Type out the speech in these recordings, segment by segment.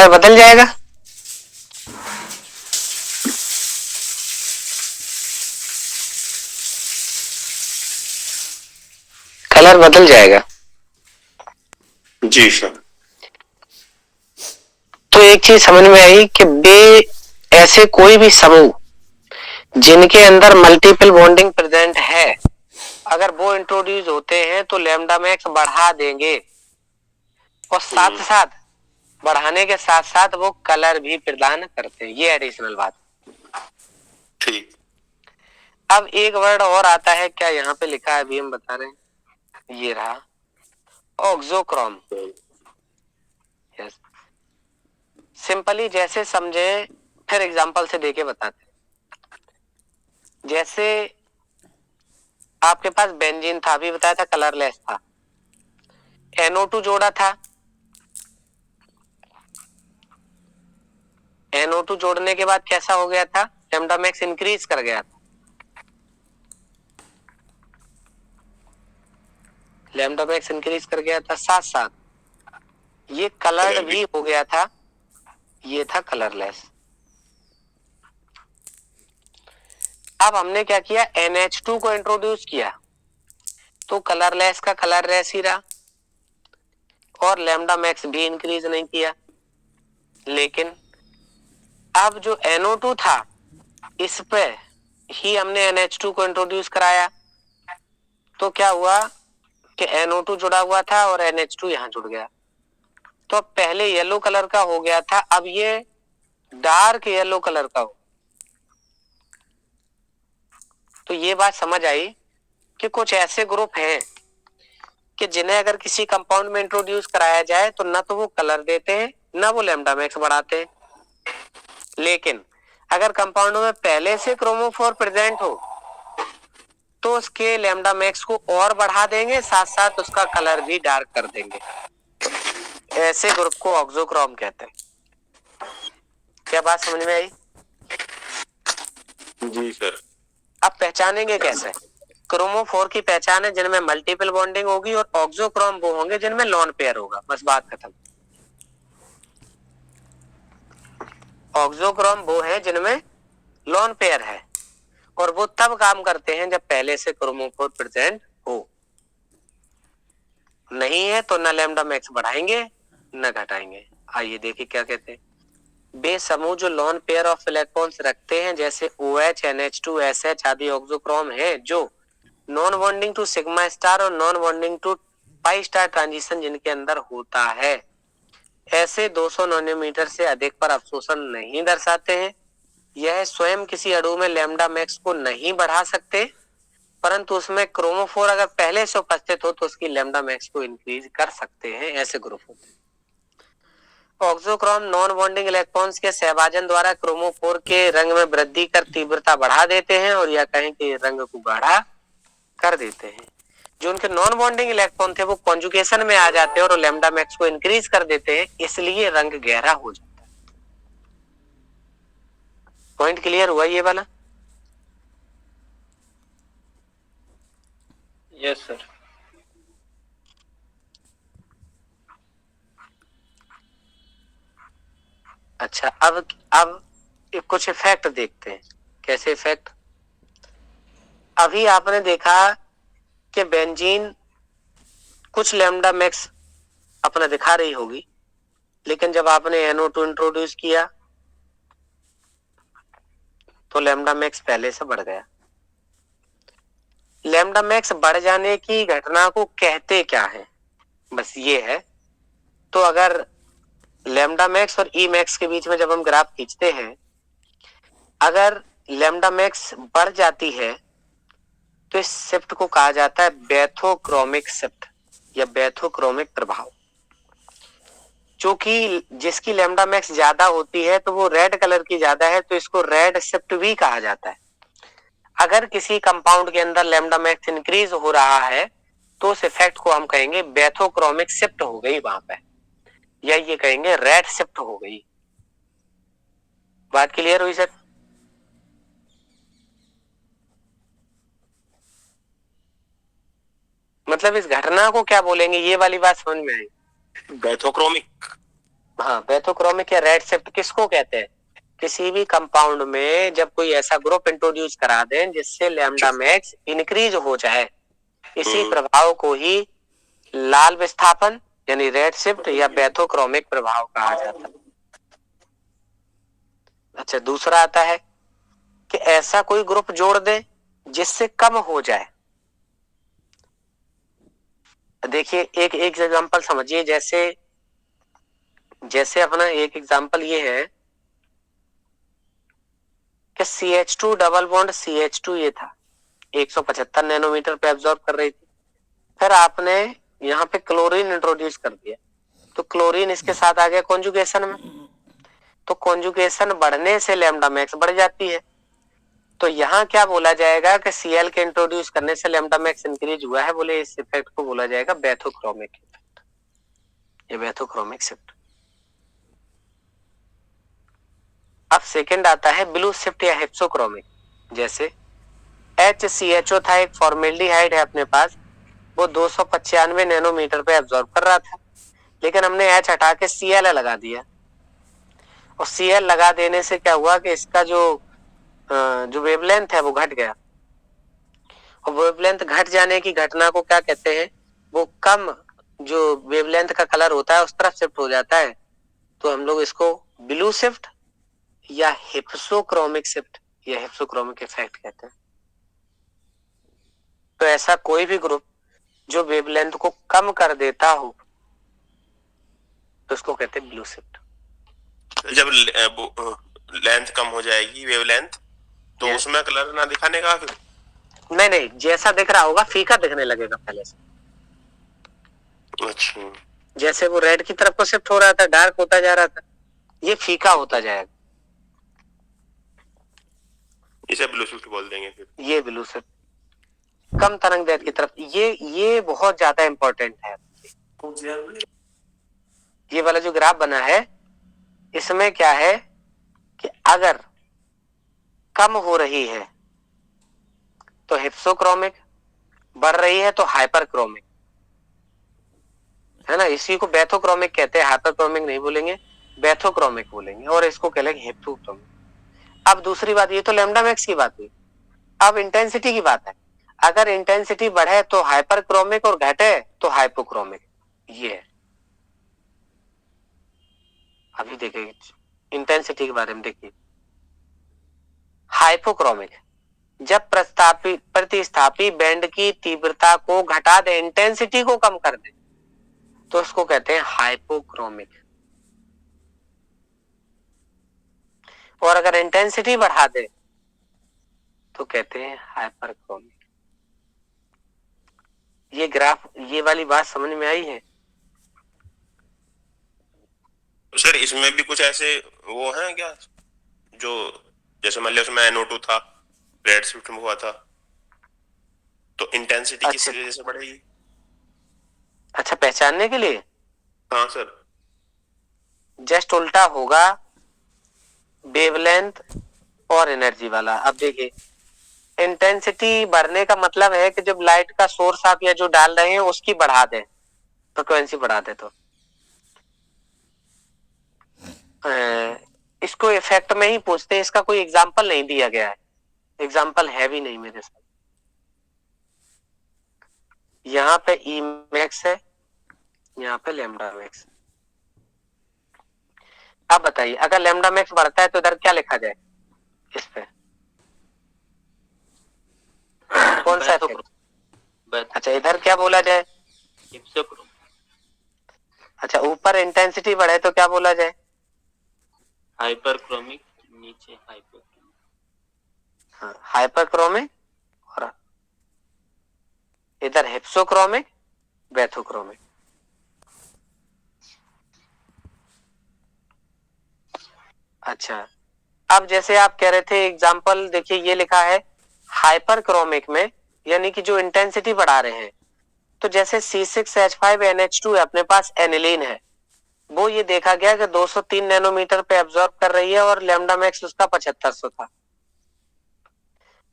Colour बदल जाएगा। Colour बदल जाएगा। जी सर। तो एक चीज समझ में आई कि बे ऐसे कोई भी समूह जिनके अंदर मल्टीपल बॉन्डिंग प्रेजेंट है, अगर वो इंट्रोड्यूस होते हैं तो लैम्डा मैक्स बढ़ा देंगे, और साथ साथ बढ़ाने के साथ साथ वो कलर भी प्रदान करते हैं। ये एडिशनल बात। ठीक। अब एक वर्ड और आता है, क्या यहाँ पे लिखा है अभी हम बता रहे हैं, ये रहा ऑक्सोक्रोम। यस, सिंपली जैसे समझे, फिर एग्जांपल से देके बताते हैं। जैसे आपके पास बेंजीन था, अभी बताया था कलरलेस था, NO2 जोड़ा था, NO2 जोड़ने के बाद कैसा हो गया था, लैम्डा मैक्स इंक्रीज कर गया था, लैम्डा मैक्स इंक्रीज कर गया था, साथ साथ ये कलर्ड भी हो गया था, ये था कलरलेस। अब हमने क्या किया, NH2 को इंट्रोड्यूस किया, तो कलरलेस का कलरलेस ही रहा, और लैम्डा मैक्स भी इंक्रीज नहीं किया। लेकिन अब जो NO2 था, इस पे ही हमने NH2 को इंट्रोड्यूस कराया, तो क्या हुआ कि NO2 जुड़ा हुआ था और NH2 यहां जुड़ गया, तो अब पहले येलो कलर का हो गया था, अब ये डार्क येलो कलर का हो। तो ये बात समझ आई कि कुछ ऐसे ग्रुप हैं कि जिन्हें अगर किसी कंपाउंड में इंट्रोड्यूस कराया जाए तो ना तो वो कलर देते हैं, ना वो लैम्डा मैक्स बढ़ाते हैं। लेकिन अगर कंपाउंड में पहले से क्रोमोफोर प्रेजेंट हो तो उसके लैम्डा मैक्स को और बढ़ा देंगे, साथ साथ उसका कलर भी डार्क कर देंगे। ऐसे ग्रुप को ऑक्सोक्रोम कहते हैं। क्या बात समझ में आई? जी सर। अब पहचानेंगे कैसे? क्रोमोफोर की पहचान है जिनमें मल्टीपल बॉन्डिंग होगी, और ऑक्सोक्रोम वो होंगे जिनमें लॉन पेयर होगा, बस बात खत्म। ऑक्सोक्रोम वो है जिनमें लॉन पेयर है, और वो तब काम करते हैं जब पहले से क्रोमोफोर प्रेजेंट हो। नहीं है तो न लैम्डा मैक्स बढ़ाएंगे न घटाएंगे। आइए देखिए क्या कहते हैं। बे समूह जो लॉन पेयर ऑफ इलेक्ट्रॉन्स रखते हैं, जैसे OH, NH2, SH आदि ऑक्सोक्रोम है, जो non bonding to sigma star और non bonding to pi star transition जिनके अंदर होता है, ऐसे 200 नैनोमीटर से अधिक पर अवशोषण नहीं दर्शाते हैं। यह स्वयं किसी अणु में लैम्डा मैक्स को नहीं बढ़ा सकते, परंतु उसमें क्रोमोफोर अगर पहले से उपस्थित हो तो उसकी लैम्डा मैक्स को इंक्रीज कर सकते हैं। ऐसे ग्रुप होते हैं। ऑक्सोक्रोम नॉन बॉन्डिंग इलेक्ट्रॉन्स के सहभाजन द्वारा क्रोमोफोर के रंग में वृद्धि कर तीव्रता बढ़ा देते हैं, और या कहें कि रंग को गाढ़ा कर देते हैं। जो उनके नॉन बॉन्डिंग इलेक्ट्रॉन थे वो कॉन्जुगेशन में आ जाते हैं और लैम्डा मैक्स को इंक्रीज कर देते हैं, इसलिए रंग गहरा हो जाता है। पॉइंट क्लियर हुआ ये वाला? Yes sir. अच्छा, अब कुछ इफेक्ट देखते हैं। कैसे इफेक्ट? अभी आपने देखा कि बेंजीन कुछ लैम्डा मैक्स अपना दिखा रही होगी, लेकिन जब आपने NO2 इंट्रोड्यूस किया तो लैम्डा मैक्स पहले से बढ़ गया। लैम्डा मैक्स बढ़ जाने की घटना को कहते क्या है, बस ये है। तो अगर लैम्डा मैक्स और ई मैक्स के बीच में जब हम ग्राफ खींचते हैं, अगर लैम्डा मैक्स बढ़ जाती है तो इस शिफ्ट को कहा जाता है बैथोक्रोमिक शिफ्ट या बैथोक्रोमिक प्रभाव। जो कि जिसकी लैम्डा मैक्स ज्यादा होती है तो वो रेड कलर की ज्यादा है, तो इसको रेड शिफ्ट भी कहा जाता है। अगर किसी कंपाउंड के अंदर लैम्डा मैक्स इंक्रीज हो रहा है तो उस इफेक्ट को हम कहेंगे बैथोक्रोमिक शिफ्ट हो गई वहां पे, या ये कहेंगे रेड शिफ्ट हो गई। बात क्लियर हुई सर? मतलब इस घटना को क्या बोलेंगे, ये वाली बात समझ में आई? बैथोक्रोमिक। हाँ, बेथोक्रोमिक या रेड शिफ्ट किसको कहते हैं? किसी भी कंपाउंड में जब कोई ऐसा ग्रुप इंट्रोड्यूस करा दें जिससे लैम्डा मैक्स इंक्रीज हो जाए, इसी प्रभाव को ही लाल विस्थापन यानी रेड शिफ्ट या बेथोक्रोमिक प्रभाव कहा जाता है। अच्छा, दूसरा आता है कि ऐसा कोई ग्रुप जोड़ दें जिससे कम हो जाए। देखिए एक एग्जांपल समझिए, जैसे अपना एक एग्जांपल ये है कि CH2 डबल बॉन्ड CH2 ये था, 175 नैनोमीटर पे एब्जॉर्ब कर रही थी। फिर आपने यहाँ पे क्लोरीन इंट्रोड्यूस कर दिया, तो क्लोरीन इसके साथ आ गया कॉन्जुगेशन में, तो कॉन्जुगेशन बढ़ने से लैम्डा मैक्स बढ़ जाती है। तो यहाँ क्या बोला जाएगा कि Cl के इंट्रोड्यूस करने से लैम्डा मैक्स इंक्रीज हुआ है, बोले इस इफेक्ट को बोला जाएगा बेथोक्रोमिक इफेक्ट, ये बेथोक्रोमिक शिफ्ट। अब सेकंड आता है ब्लू शिफ्ट या हिप्सोक्रोमिक। जैसे HCHO था, एक फॉर्मेल्डिहाइड है अपने पास, वो 295 नैनोमीटर पे एब्जॉर्ब कर रहा था, लेकिन हमने H हटा के Cl लगा दिया, और Cl लगा देने से क्या हुआ कि इसका जो वेवलेंथ है वो घट गया, और वेवलेंथ घट जाने की घटना को क्या कहते हैं? वो कम जो वेवलेंथ का कलर होता है उस तरफ शिफ्ट हो जाता है, तो हम लोग इसको ब्लू शिफ्ट या हिप्सोक्रोमिक शिफ्ट या हिप्सोक्रोमिक इफेक्ट कहते हैं। तो ऐसा कोई भी ग्रुप जो वेवलेंथ को कम कर देता हो तो उसको कहते हैं ब्लू शिफ्ट। जब लेंथ कम हो जाएगी, वेवलेंथ, तो उसमें कलर ना दिखाने का फिर? नहीं, जैसा दिख रहा होगा फीका दिखने लगेगा पहले से। अच्छा, जैसे वो रेड की तरफ को शिफ्ट हो रहा था, डार्क होता जा रहा था, ये फीका होता जाएगा, इसे ब्लू शिफ्ट बोल देंगे फिर। ये ब्लू शिफ्ट, कम तरंग दैर्घ्य की तरफ। ये बहुत ज्यादा इंपॉर्टेंट है। ये वाला जो ग्राफ बना है इसमें क्या है कि अगर कम हो रही है तो हिप्सोक्रोमिक, बढ़ रही है तो हाइपरक्रोमिक, है ना। इसी को बेथोक्रोमिक कहते हैं, हाइपरक्रोमिक नहीं बोलेंगे, बेथोक्रोमिक बोलेंगे, और इसको कहेंगे हिप्सोक्रोमिक। अब दूसरी बात, ये तो लैम्डा मैक्स की बात हुई, अब इंटेंसिटी की बात है। अगर इंटेंसिटी बढ़े तो हाइपरक्रोमिक और घटे तो हाइपोक्रोमिक, ये है। अभी देखिए इंटेंसिटी के बारे में, देखिए हाइपोक्रोमिक जब प्रतिस्थापी बैंड की तीव्रता को घटा दे, इंटेंसिटी को कम कर दे, तो उसको कहते हैं हाइपोक्रोमिक। और अगर इंटेंसिटी बढ़ा दे तो कहते हैं हाइपरक्रोमिक। ये ग्राफ, ये वाली बात समझ में आई है? सर इसमें भी कुछ ऐसे वो हैं क्या, जो जैसे मान लिया उसमें NO2 था, रेड शिफ्ट में हुआ था, तो इंटेंसिटी किस वजह से बढ़ेगी? अच्छा, पहचानने के लिए हाँ सर, जस्ट उल्टा होगा वेवलेंथ और एनर्जी वाला। अब देखिए इंटेंसिटी बढ़ने का मतलब है कि जब लाइट का सोर्स आप या जो डाल रहे हैं उसकी बढ़ा दें, फ्रिक्वेंसी बढ़ा दे, तो इसको इफेक्ट में ही पूछते हैं, इसका कोई एग्जांपल नहीं दिया गया है, एग्जांपल है भी नहीं मेरे साथ। यहाँ पे ई मैक्स है, यहाँ पे लैम्डा मैक्स। अब बताइए अगर लैम्डा मैक्स बढ़ता है तो इधर क्या लिखा जाए? इस पे कौन सा इफेक्ट? अच्छा, इधर क्या बोला जाए? अच्छा, ऊपर इंटेंसिटी बढ़े तो क्या बोला जाए? हाइपरक्रोमिक, नीचे हाइपोक्रोमिक। हाँ, हाइपरक्रोमिक, और इधर हिप्सोक्रोमिक, बेथोक्रोमिक। अच्छा, अब जैसे आप कह रहे थे एग्जांपल, देखिए ये लिखा है हाइपरक्रोमिक में, यानी कि जो इंटेंसिटी बढ़ा रहे हैं, तो जैसे C6H5NH2 है, अपने पास एनिलीन है, वो ये देखा गया कि 203 नैनोमीटर पे एब्जॉर्ब कर रही है और लैम्डा मैक्स उसका 7500 था।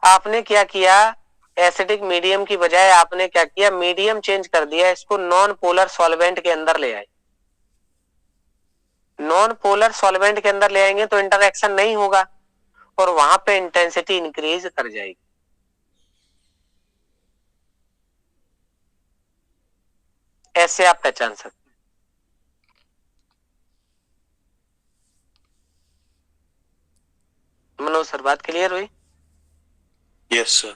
आपने क्या किया, एसिडिक मीडियम की बजाय आपने क्या किया, मीडियम चेंज कर दिया, इसको नॉन पोलर सॉल्वेंट के अंदर ले आए। नॉन पोलर सॉल्वेंट के अंदर ले आएंगे तो इंटरएक्शन नहीं होगा और वहां पे इंटेंसिटी इंक्रीज कर जाएगी। ऐसे आप पहचान सकते हैं। मनोज सर, बात क्लियर हुई? Yes sir.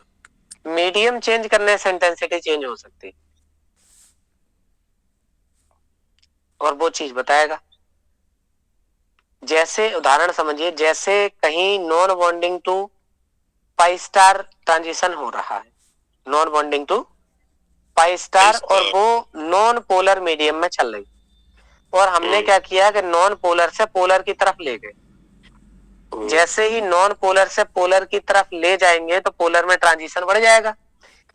मीडियम चेंज करने से इंटेंसिटी चेंज हो सकती है और वो चीज बताएगा। जैसे उदाहरण समझिए, जैसे कहीं non bonding to pi star transition हो रहा है, non bonding to pi star, और वो नॉन पोलर मीडियम में चल रही, और हमने क्या किया कि नॉन पोलर से पोलर की तरफ ले गए। जैसे ही नॉन पोलर से पोलर की तरफ ले जाएंगे तो पोलर में ट्रांजिशन बढ़ जाएगा,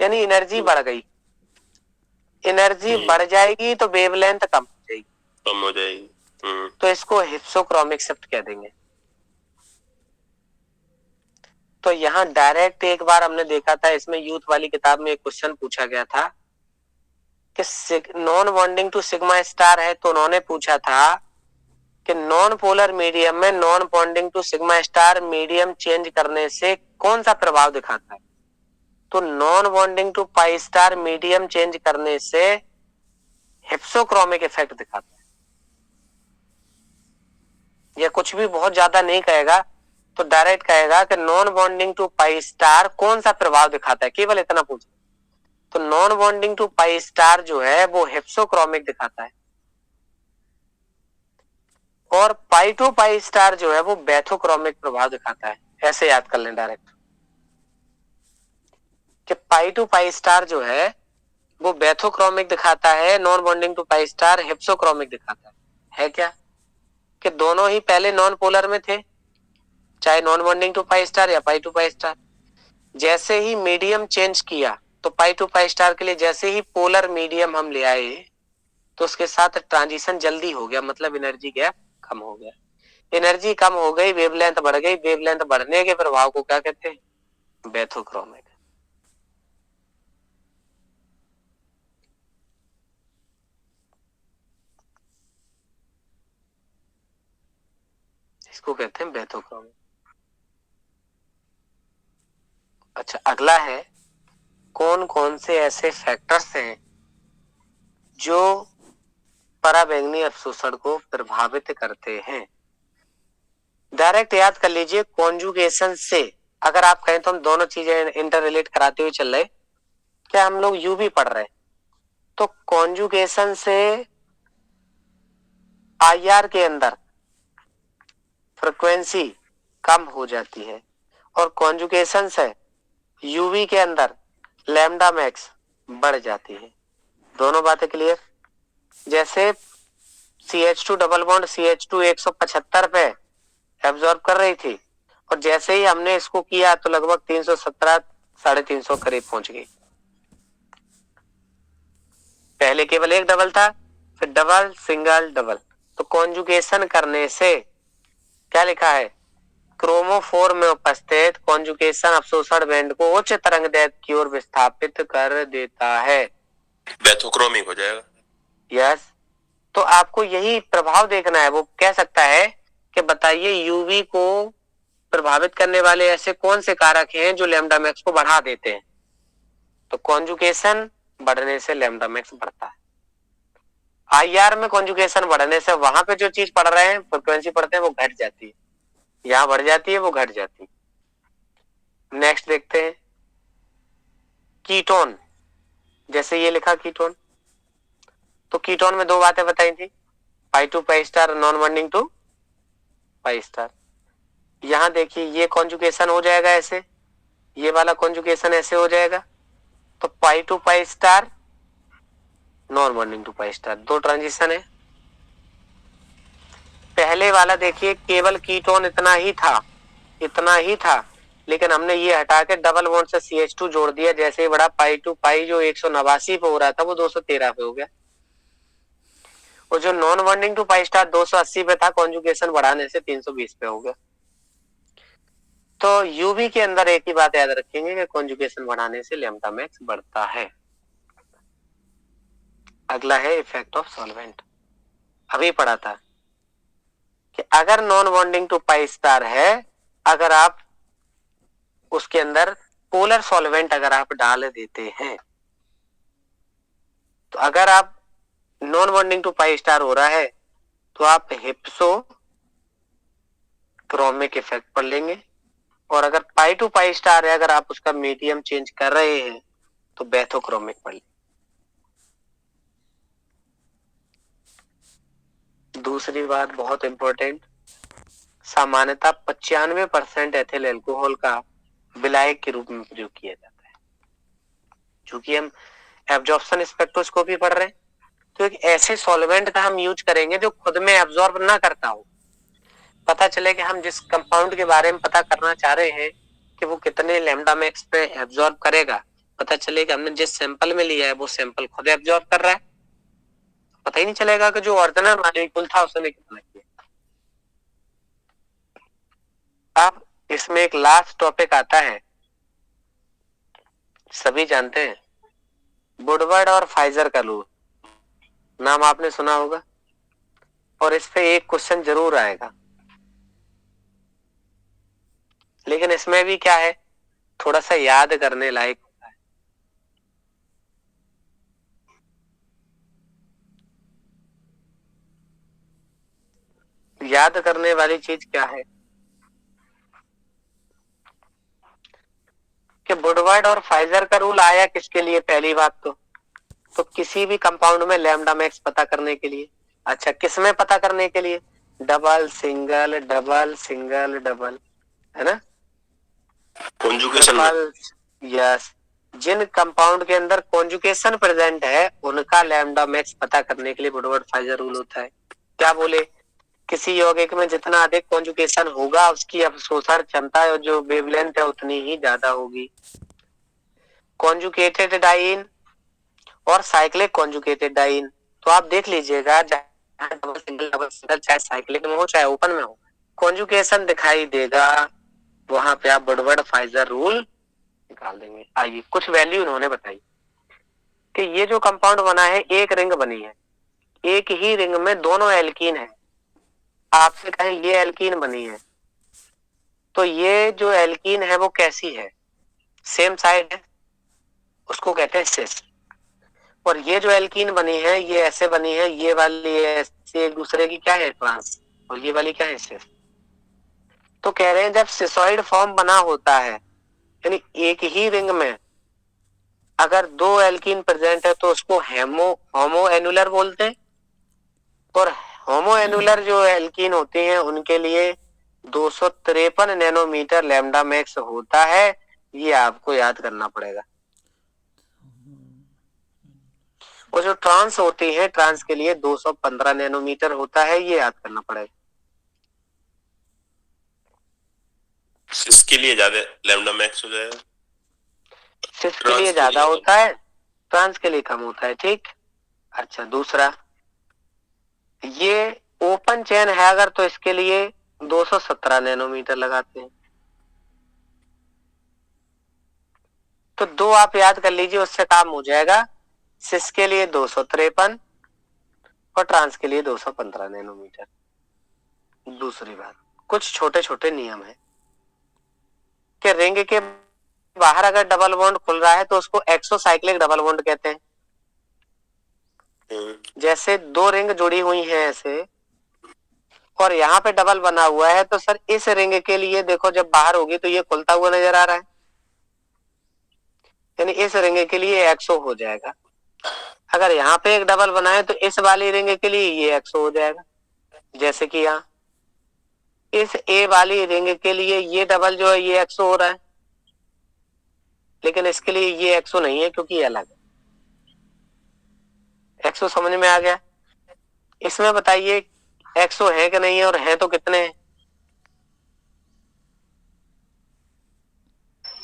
यानी एनर्जी बढ़ गई। एनर्जी बढ़ जाएगी तो वेवलेंथ कम हो जाएगी, कम हो जाएगी। तो इसको हिप्सोक्रोमिक शिफ्ट कह देंगे। तो यहाँ डायरेक्ट एक बार हमने देखा था, इसमें यूथ वाली किताब में एक क्वेश्चन पूछा गया था कि non bonding to sigma star है, तो उन्होंने पूछा था कि नॉन पोलर मीडियम में non bonding to sigma star medium change करने से कौन सा प्रभाव दिखाता है? तो non bonding to pi star medium change करने से हिप्सोक्रोमिक इफेक्ट दिखाता है। यह कुछ भी बहुत ज्यादा नहीं कहेगा, तो डायरेक्ट कहेगा कि non bonding to pi star कौन सा प्रभाव दिखाता है, केवल इतना पूछ। तो non bonding to pi star जो है वो हिप्सोक्रोमिक दिखाता है, और पाई टू पाई स्टार जो है वो बैथोक्रोमिक प्रभाव दिखाता है। ऐसे याद कर लें डायरेक्ट कि पाई टू पाई स्टार जो है वो बैथोक्रोमिक दिखाता है, non bonding to pi star hypsochromic दिखाता है क्या? कि दोनों ही पहले नॉन पोलर में थे, चाहे non bonding to pi star या पाई टू पाई स्टार। जैसे ही मीडियम चेंज किया तो पाई टू पाई स्टार के लिए जैसे ही पोलर मीडियम हम ले आए तो उसके साथ ट्रांजिशन जल्दी हो गया, मतलब एनर्जी गैप कम हो गया। एनर्जी कम हो गई, वेवलेंथ बढ़ गई, वेवलेंथ बढ़ने के प्रभाव को क्या कहते हैं? बैथोक्रोमिक। इसको कहते हैं बैथोक्रोमिक। अच्छा, अगला है कौन कौन से ऐसे फैक्टर्स हैं जो पराबैंगनी अवशोषण को प्रभावित करते हैं? डायरेक्ट याद कर लीजिए, कॉन्जुगेशन से अगर आप कहें तो हम दोनों चीजें इंटर रिलेट कराते हुए चल रहे, क्या हम लोग यूवी पढ़ रहे, तो कॉन्जुगेशन से आईआर के अंदर फ्रीक्वेंसी कम हो जाती है, और कॉन्जुगेशन से यूवी के अंदर लैम्डा मैक्स बढ़ जाती है। दोनों बातें क्लियर? जैसे CH2 डबल बॉन्ड CH2 175 पे एब्जॉर्ब कर रही थी, और जैसे ही हमने इसको किया तो लगभग 317 350 करीब पहुंच गई। पहले केवल एक डबल था, फिर डबल सिंगल डबल, तो कॉन्जुगेशन करने से क्या लिखा है? क्रोमोफोर में उपस्थित कॉन्जुगेशन अवशोषण बैंड को उच्च तरंग दैर्ध्य की ओर विस्थापित कर देता है, बैथोक्रोमिक हो जाएगा। यस। तो आपको यही प्रभाव देखना है। वो कह सकता है कि बताइए यूवी को प्रभावित करने वाले ऐसे कौन से कारक हैं जो लैम्डा मैक्स को बढ़ा देते हैं, तो कॉन्जुगेशन बढ़ने से लैम्डा मैक्स बढ़ता है। आईआर में कॉन्जुगेशन बढ़ने से वहां पे जो चीज पढ़ रहे हैं, फ्रिक्वेंसी पढ़ते हैं, वो घट जाती है, यहां बढ़ जाती है, वो घट जाती है। नेक्स्ट देखते हैं कीटोन। जैसे ये लिखा कीटोन, तो कीटोन में दो बातें बताई थी, pi to pi star, non bonding to pi star. यहां देखिए ये कॉन्जुगेशन हो जाएगा ऐसे, ये वाला कॉन्जुगेशन ऐसे हो जाएगा, तो pi to pi star, non bonding to pi star, दो ट्रांजिशन है। पहले वाला देखिए केवल कीटोन इतना ही था, इतना ही था, लेकिन हमने ये हटा के डबल बॉन्ड से CH2 जोड़ दिया, जैसे ही बड़ा पाई टू पाई जो 189 पे हो रहा था वो 213 पे हो गया, और जो non bonding to pi star 280 पे था, कॉन्जुगेशन बढ़ाने से 320 पे हो गया। तो यूवी के अंदर एक ही बात याद रखेंगे कि कॉन्जुगेशन बढ़ाने से लैम्डा मैक्स बढ़ता है। अगला है इफेक्ट ऑफ सॉल्वेंट, अभी पढ़ा था। अगर non bonding to pi star है, अगर आप उसके अंदर पोलर सॉल्वेंट अगर आप डाल देते हैं, तो अगर आप non bonding to pi star हो रहा है तो आप हिप्सो क्रोमिक इफेक्ट पढ़ लेंगे, और अगर पाई टू पाई स्टार है, अगर आप उसका मीडियम चेंज कर रहे हैं तो बेथोक्रोमिक पढ़ लेंगे। दूसरी बात बहुत इंपॉर्टेंट, सामान्यतः 95% एथिल अल्कोहल का विलायक के रूप में प्रयोग किया जाता है। चूंकि हम एब्जॉर्प्शन स्पेक्ट्रोस्कोपी पढ़ रहे हैं, तो एक ऐसे सॉल्वेंट का हम यूज करेंगे जो खुद में एब्जॉर्ब ना करता हो। पता चले कि हम जिस कंपाउंड के बारे में पता करना चाह रहे हैं कि वो कितने लैम्डा मैक्स पे एब्जॉर्ब करेगा, पता चले कि हमने जिस सैंपल में लिया है वो सैंपल खुद एब्जॉर्ब कर रहा है, पता ही नहीं चलेगा कि जो ओरिजिनल मॉलिक्यूल था उसने कितना किया। अब इसमें एक लास्ट टॉपिक आता है, सभी जानते हैं, वुडवर्ड और फाइजर का रूल, नाम आपने सुना होगा, और इस पे एक क्वेश्चन जरूर आएगा। लेकिन इसमें भी क्या है, थोड़ा सा याद करने लायक होता है। याद करने वाली चीज क्या है कि वुडवर्ड और फाइजर का रूल आया किसके लिए, पहली बात तो किसी भी कंपाउंड में लैम्डा मैक्स पता करने के लिए। अच्छा, किस में पता करने के लिए, double single double single double, है ना, कॉन्जुगेशन में। यस, जिन कंपाउंड के अंदर कॉन्जुगेशन प्रेजेंट है उनका लैम्डा मैक्स पता करने के लिए वुडवर्ड फाइजर रूल होता है। क्या बोले, किसी यौगिक में जितना अधिक कॉन्जुगेशन होगा उसकी अवशोषण क्षमता और जो वेवलेंथ है उतनी ही ज्यादा होगी। कॉन्जुगेटेड डाइन और साइक्लिक कॉन्जुगेटेड डाइन, तो आप देख लीजिएगा जहां डबल सिंगल चाहे साइक्लिक में हो चाहे ओपन में हो, कॉन्जुगेशन दिखाई देगा, वहां पे आप वुडवर्ड फाइजर रूल निकाल देंगे। आइए कुछ वैल्यू उन्होंने बताई कि ये जो कंपाउंड बना है, एक रिंग बनी है, एक ही रिंग में दोनों एल्कीन है। आपसे कहें ये एल्कीन बनी है, तो ये जो एल्कीन है वो कैसी है, सेम साइड है, उसको कहते हैं सिस। और ये जो एल्कीन बनी है ये ऐसे बनी है, ये वाली ऐसे एक दूसरे की क्या है, ट्रांस, और ये वाली क्या है, सिस। तो कह रहे हैं जब सिसॉइड फॉर्म बना होता है, यानी एक ही रिंग में अगर दो एल्कीन प्रेजेंट है तो उसको होमो एनुलर बोलते हैं, और होमो एनुलर जो एल्कीन होते हैं उनके लिए 253 नैनोमीटर लैम्डा मैक्स होता है। ये आपको याद करना पड़ेगा। और जो ट्रांस होती है, ट्रांस के लिए 215 नैनोमीटर होता है, ये याद करना पड़ेगा। इसके लिए ज्यादा लैम्डा मैक्स हो जाएगा, सिस के लिए ज्यादा होता है, ट्रांस के लिए कम होता है, ठीक। अच्छा, दूसरा, ये ओपन चेन है अगर तो इसके लिए 217 नैनोमीटर लगाते हैं। तो दो आप याद कर लीजिए, उससे काम हो जाएगा। सिस के लिए 253 और ट्रांस के लिए 215 नैनोमीटर। दूसरी बात, कुछ छोटे छोटे नियम है कि रिंग के बाहर अगर डबल बॉन्ड खुल रहा है तो उसको एक्सोसाइक्लिक डबल बॉन्ड कहते हैं। जैसे दो रिंग जुड़ी हुई हैं ऐसे, और यहाँ पे डबल बना हुआ है, तो सर इस रिंग के लिए देखो जब बाहर होगी तो ये खुलता हुआ नजर आ रहा है, यानी इस रिंग के लिए एक्सो हो जाएगा। अगर यहाँ पे एक डबल बना है तो इस वाली रिंग के लिए ये एक्सो हो जाएगा। जैसे कि यहाँ इस ए वाली रिंग के लिए ये डबल जो है ये एक्सो हो रहा है, लेकिन इसके लिए ये एक्सो नहीं है क्योंकि ये अलग है। एक्सो समझ में आ गया। इसमें बताइए एक्सो है कि नहीं है, और है तो कितने हैं?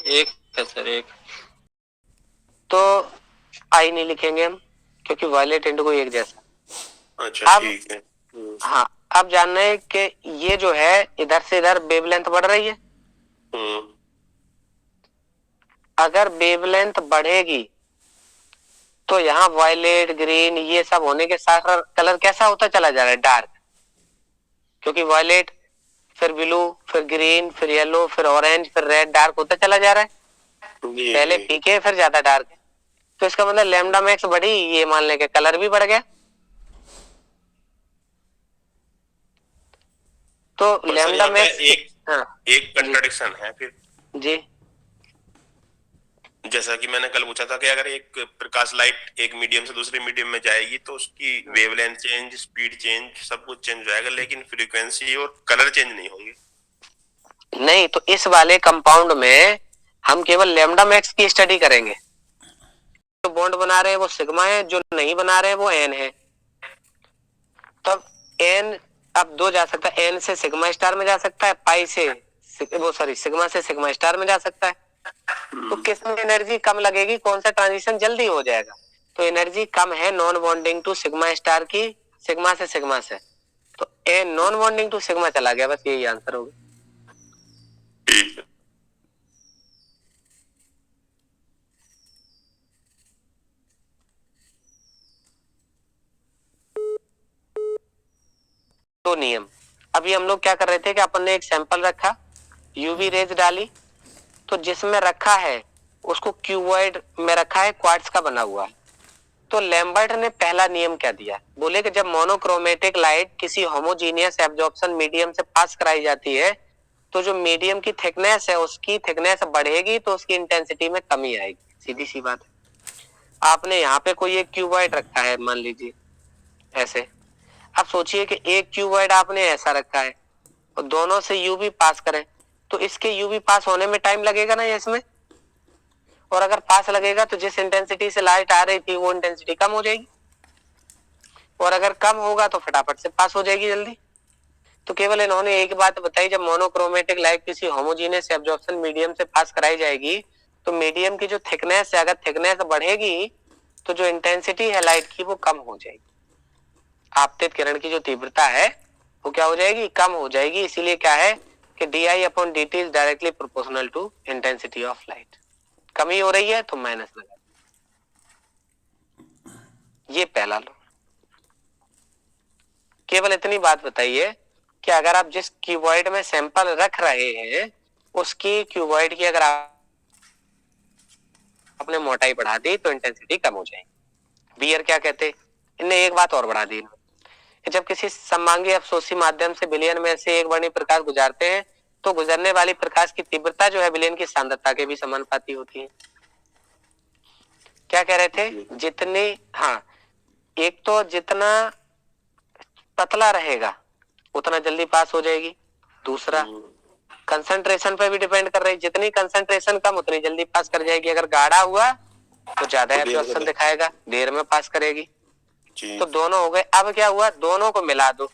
एक है सर, एक। तो आई नहीं लिखेंगे हम, क्योंकि वायलेट इंडिगो एक जैसा। अच्छा, अब ठीक है। हाँ, अब जानना है कि ये जो है इधर से इधर वेवलेंथ बढ़ रही है। अगर वेवलेंथ बढ़ेगी तो यहाँ वायलेट ग्रीन ये सब होने के साथ कलर कैसा होता चला जा रहा है, डार्क, क्योंकि वायलेट, फिर ब्लू, फिर ग्रीन, फिर येलो, फिर ऑरेंज, फिर रेड डार्क होता चला जा रहा है। पहले फीके फिर ज्यादा डार्क है, तो इसका मतलब लैम्डा मैक्स बढ़ी, ये मान लें कि कलर भी बढ़ गया। तो लैम्डा मैक्स एक कंट्राडिक्शन है फिर जी। जैसा कि मैंने कल पूछा था कि अगर एक प्रकाश लाइट एक मीडियम से दूसरे मीडियम में जाएगी तो उसकी वेवलेंथ चेंज, स्पीड चेंज, सब कुछ चेंज हो जाएगा, लेकिन फ्रीक्वेंसी और कलर चेंज नहीं होंगे। नहीं, तो इस वाले कंपाउंड में हम केवल लैम्डा मैक्स की स्टडी करेंगे। जो बॉन्ड बना रहे हैं वो सिग्मा है, जो नहीं बना रहे हैं वो एन है। तब एन अब दो जा सकता है, एन से सिग्मा स्टार में जा सकता है, पाई से वो सॉरी सिग्मा से सिग्मा स्टार में जा सकता है। तो किस में एनर्जी कम लगेगी, कौन सा ट्रांजिशन जल्दी हो जाएगा? तो एनर्जी कम है non bonding to sigma star की, सिग्मा से, तो ए नॉन बॉन्डिंग टू सिग्मा चला गया, बस यही आंसर होगा। तो नियम अभी हम लोग क्या कर रहे थे कि अपन ने एक सैंपल रखा, यूवी रेज डाली, तो जिसमें रखा है उसको क्यूबॉइड में रखा है, क्वार्ट्ज का बना हुआ है। तो लैम्बर्ट ने पहला नियम क्या दिया, बोले कि जब मोनोक्रोमेटिक लाइट किसी होमोजीनियस एब्जॉर्प्शन मीडियम से पास कराई जाती है तो जो मीडियम की थिकनेस है उसकी थिकनेस बढ़ेगी तो उसकी इंटेंसिटी में कमी आएगी, सीधी सी बात है। आपने यहाँ पे कोई एक क्यूबॉइड रखा है मान लीजिए ऐसे, अब सोचिए कि एक क्यूबॉइड आपने ऐसा रखा है और दोनों से यूवी पास करें, तो इसके यूवी पास होने में टाइम लगेगा ना इसमें, और अगर पास लगेगा तो जिस इंटेंसिटी से लाइट आ रही थी वो इंटेंसिटी कम हो जाएगी, और अगर कम होगा तो फटाफट से पास हो जाएगी जल्दी। तो केवल इन्होंने एक बात बताई, जब मोनोक्रोमेटिक लाइट किसी होमोजीनियस एब्जॉर्प्शन मीडियम से पास कराई जाएगी तो मीडियम की जो थिकनेस है, अगर थिकनेस बढ़ेगी तो जो इंटेंसिटी है लाइट की वो कम हो जाएगी, आपतित किरण की जो तीव्रता है वो क्या हो जाएगी, कम हो जाएगी। इसीलिए क्या है कि di/dt is directly proportional to intensity of light. कमी हो रही है तो माइनस लगा, ये पहला लो। केवल इतनी बात बताइए कि अगर आप जिस क्यूबॉइड में सैंपल रख रहे हैं उसकी क्यूबॉइड की अगर आपने मोटाई बढ़ा दी तो इंटेंसिटी कम हो जाएगी। बियर क्या कहते, इनने एक बात और बढ़ा दी, जब किसी समांगी अफसोसी माध्यम से विलयन में से एक वर्णी प्रकाश गुजारते हैं तो गुजरने वाली प्रकाश की तीव्रता जो है विलयन की सांद्रता के भी समानुपाती होती है। क्या कह रहे थे, जितनी एक तो जितना पतला रहेगा उतना जल्दी पास हो जाएगी, दूसरा कंसंट्रेशन पे भी डिपेंड कर रही है, जितनी कंसंट्रेशन कम उतनी जल्दी पास कर जाएगी, अगर गाढ़ा हुआ तो ज्यादा एब्जॉर्प्शन दिखाएगा, देर में पास करेगी। तो दोनों हो गए। अब क्या हुआ, दोनों को मिला दो,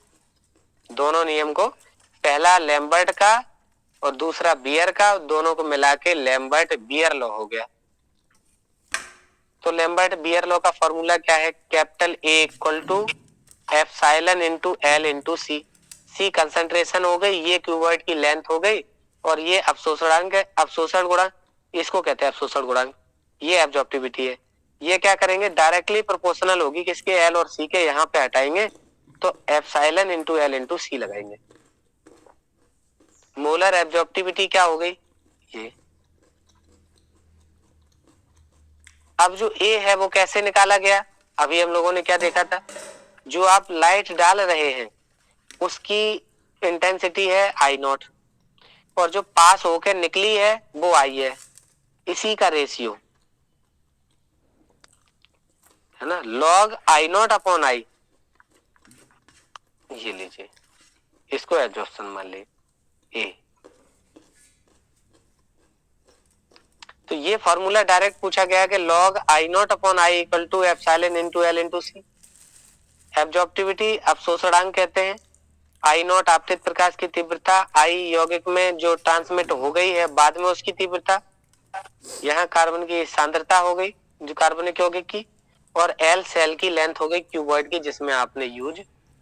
दोनों नियम को, पहला लैम्बर्ट का और दूसरा बियर का, दोनों को मिला के लैम्बर्ट बियर लॉ हो गया। तो लैम्बर्ट बियर लॉ का फॉर्मूला क्या है, capital A equal to epsilon into L into C. C concentration हो गई, ये क्यूबॉइड की लेंथ हो गई, और ये अवशोषणांक है, अवशोषण गुणांक इसको कहते हैं, अवशोषण गुणांक, ये एब्जॉर्प्टिविटी है। ये क्या करेंगे, डायरेक्टली प्रोपोर्शनल होगी किसके, एल और सी के, यहाँ पे हटाएंगे तो एप्सिलॉन इनटू एल इनटू सी लगाएंगे। मोलर एब्जॉर्प्टिविटी क्या हो गई, ये। अब जो ए है वो कैसे निकाला गया, अभी हम लोगों ने क्या देखा था, जो आप लाइट डाल रहे हैं उसकी इंटेंसिटी है आई नॉट, और जो पास होकर निकली है वो आई है, इसी का रेशियो है ना, लॉग आई नॉट अपॉन आई, ये लीजिए, इसको एब्जॉर्प्शन मान ली ए। तो ये फॉर्मूला डायरेक्ट पूछा गया कि log I not upon I equal to epsilon into L into C. Absorptivity अवशोषणांक कहते हैं, आई नॉट आपतित प्रकाश की तीव्रता, आई यौगिक में जो ट्रांसमिट हो गई है बाद में उसकी तीव्रता, यहाँ कार्बन की सांद्रता हो गई जो कार्बनिक यौगिक की, और एल सेल की लेंथ हो गई क्यूबॉइड की जिसमें आपने यूज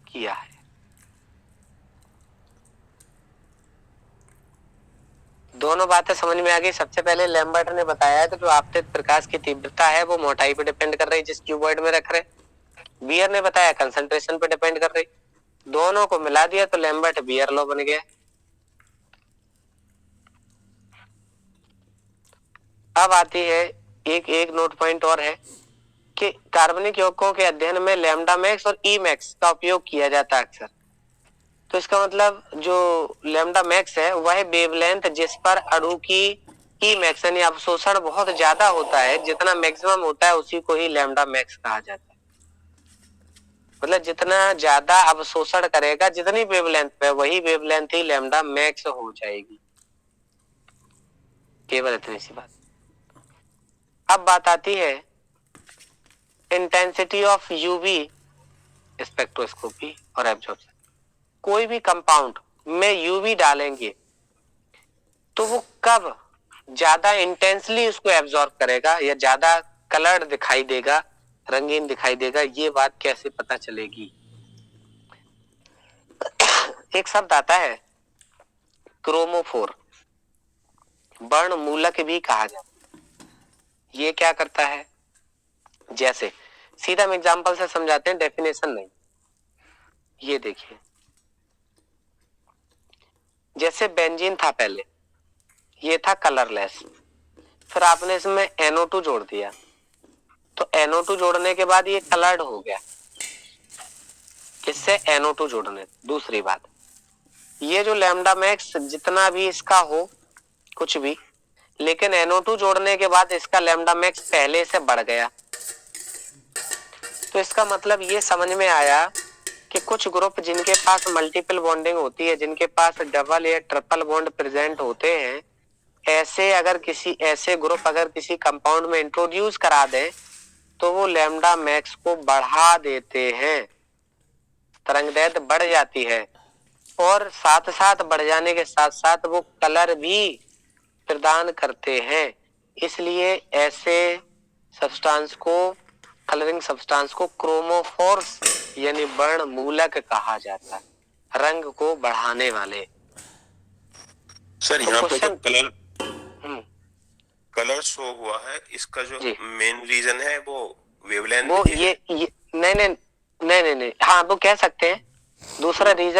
किया है। दोनों बातें समझ में आ गई। सबसे पहले लैम्बर्ट ने बताया है कि जो आपतित प्रकाश की तीव्रता है वो मोटाई पे डिपेंड कर रही है जिस क्यूबॉइड में रख रहे। बियर ने बताया कंसंट्रेशन पे डिपेंड कर रही। दोनों को मिला दिया तो लैम्बर्ट बियर लॉ बन गया। अब आती है एक नोट पॉइंट और है कि कार्बनिक यौगिकों के अध्ययन में लैम्डा मैक्स और ई मैक्स का उपयोग किया जाता है अक्सर। तो इसका मतलब जो लैम्डा मैक्स है वह वेवलेंथ जिस पर अणु की ई मैक्स यानी अवशोषण बहुत ज्यादा होता है, जितना मैक्सिमम होता है उसी को ही लैम्डा मैक्स कहा जाता है। मतलब जितना ज्यादा अवशोषण करेगा जितनी वेवलेंथ पे, वही वेवलेंथ ही लैम्डा मैक्स हो जाएगी। केवल इतनी सी बात। अब बात आती है इंटेंसिटी ऑफ यूवी स्पेक्ट्रोस्कोपी और एब्जॉर्प्शन। कोई भी कंपाउंड में यूवी डालेंगे तो वो कब ज्यादा इंटेंसली उसको एब्जॉर्ब करेगा या ज्यादा कलर्ड दिखाई देगा, रंगीन दिखाई देगा, ये बात कैसे पता चलेगी? एक शब्द आता है क्रोमोफोर, वर्ण मूलक भी कहा जाता है। ये क्या करता है? जैसे सीधा हम एग्जांपल से समझाते हैं, डेफिनेशन नहीं। ये देखिए, जैसे बेंजीन था पहले, ये था कलरलेस, फिर आपने इसमें NO2 जोड़ दिया तो NO2 जोड़ने के बाद ये कलर्ड हो गया। किससे? NO2 जोड़ने। दूसरी बात, ये जो लैम्डा मैक्स जितना भी इसका हो कुछ भी, लेकिन NO2 जोड़ने के बाद इसका लैम्डा मैक्स पहले से बढ़ गया। तो इसका मतलब ये समझ में आया कि कुछ ग्रुप जिनके पास मल्टीपल बॉन्डिंग होती है, जिनके पास डबल या ट्रिपल बॉन्ड प्रेजेंट होते हैं, ऐसे ग्रुप अगर किसी कंपाउंड में इंट्रोड्यूस करा दे तो वो लैम्डा मैक्स को बढ़ा देते हैं, तरंगदैर्घ्य बढ़ जाती है, और साथ साथ बढ़ जाने के साथ साथ वो कलर भी प्रदान करते हैं। इसलिए ऐसे सब्सटेंस को, कलरिंग सब्सटेंस को क्रोमोफोर्स यानी वर्ण मूलक कहा जाता है, रंग को बढ़ाने वाले। सर तो यहाँ पे जो क्वेश्चन कलर शो हुआ है, इसका जो मेन रीजन है वो वेवलेंथ वो ये नहीं, हाँ वो कह सकते हैं। दूसरा रीजन,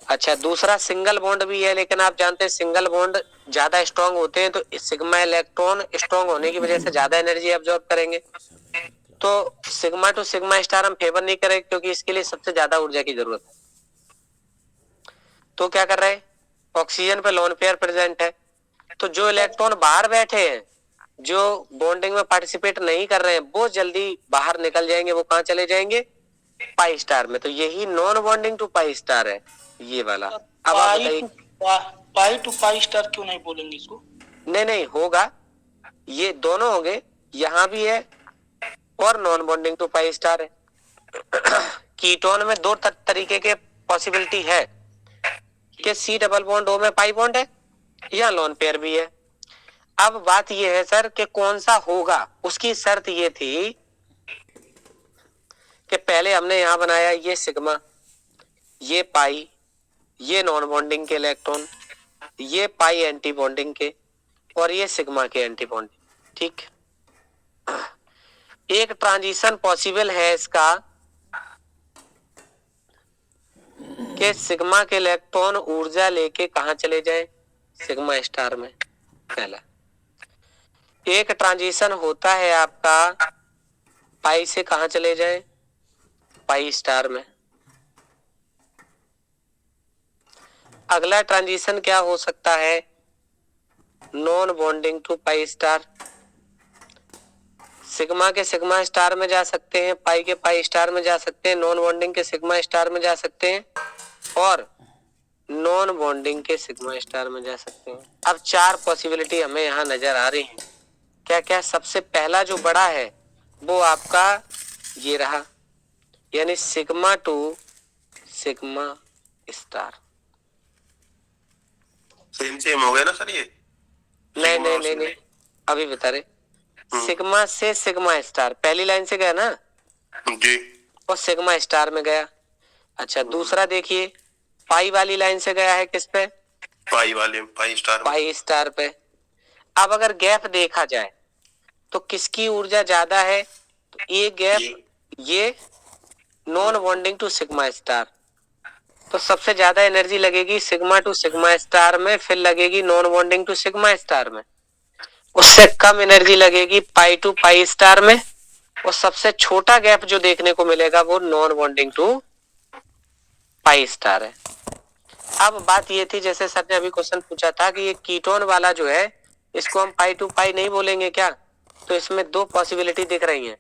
अच्छा दूसरा सिंगल बॉन्ड भी है, लेकिन आप जानते हैं सिंगल बॉन्ड ज्यादा स्ट्रांग होते हैं तो सिग्मा इलेक्ट्रॉन स्ट्रांग होने की वजह से ज्यादा एनर्जी एब्जॉर्ब करेंगे। तो सिग्मा टू सिग्मा स्टार हम फेवर नहीं करें क्योंकि इसके लिए सबसे ज्यादा ऊर्जा की जरूरत है। तो क्या कर रहे हैं? ऑक्सीजन पे लोन पेयर प्रेजेंट है, तो जो इलेक्ट्रॉन बाहर बैठे हैं, जो बॉन्डिंग में पार्टिसिपेट नहीं कर रहे हैं, वो जल्दी बाहर निकल जाएंगे। वो कहाँ चले जाएंगे? पाई स्टार में। तो यही non bonding to pi star है, ये वाला। अब आप बताइए, पाई टू पाई स्टार क्यों नहीं बोलेंगे इसको? नहीं होगा, ये दोनों होंगे, यहाँ भी है और non bonding to pi star है। कीटोन में दो तरीके के पॉसिबिलिटी है कि C डबल बॉन्ड O में पाई बॉन्ड है या लोन पेयर भी है। अब बात यह है सर कि कौन सा होगा, उसकी शर्त ये थी कि पहले हमने यहां बनाया ये सिग्मा, ये पाई, ये नॉन बॉन्डिंग के इलेक्ट्रॉन, ये पाई एंटी बॉन्डिंग के, और ये सिग्मा के एंटी बॉन्डिंग। ठीक, एक ट्रांजिशन पॉसिबल है इसका कि सिग्मा के इलेक्ट्रॉन ऊर्जा लेके कहां चले जाएं? सिग्मा स्टार में। पहला एक ट्रांजिशन होता है आपका पाई से कहां चले जाएं? पाई स्टार में। अगला ट्रांजिशन क्या हो सकता है? Non bonding to pi star. Sigma के सिग्मा स्टार में जा सकते हैं, पाई के पाई स्टार में जा सकते हैं, नॉन बॉन्डिंग के सिग्मा स्टार में जा सकते हैं, और नॉन बॉन्डिंग के सिग्मा स्टार में जा सकते हैं। अब चार पॉसिबिलिटी हमें यहाँ नजर आ रही हैं। क्या क्या? सबसे पहला जो बड़ा है वो आपका ये रहा, यानी sigma to sigma star. Same हो गया ना सर ये? नहीं, अभी बता रहे। सिग्मा से सिग्मा स्टार पहली लाइन से गया ना जी, और सिग्मा स्टार में गया। अच्छा दूसरा देखिए, पाई वाली लाइन से गया है किस पे? पाई स्टार पे। अब अगर गैप देखा जाए तो किसकी ऊर्जा ज्यादा है? तो ये गैप, ये non bonding to sigma star, तो सबसे ज्यादा एनर्जी लगेगी सिग्मा टू सिग्मा स्टार में, फिर लगेगी non bonding to sigma star में, उससे कम एनर्जी लगेगी पाई टू पाई स्टार में, और सबसे छोटा गैप जो देखने को मिलेगा वो non bonding to pi star है। अब बात ये थी, जैसे सर ने अभी क्वेश्चन पूछा था कि ये कीटोन वाला जो है इसको हम पाई टू पाई नहीं बोलेंगे क्या, तो इसमें दो पॉसिबिलिटी दिख रही हैं।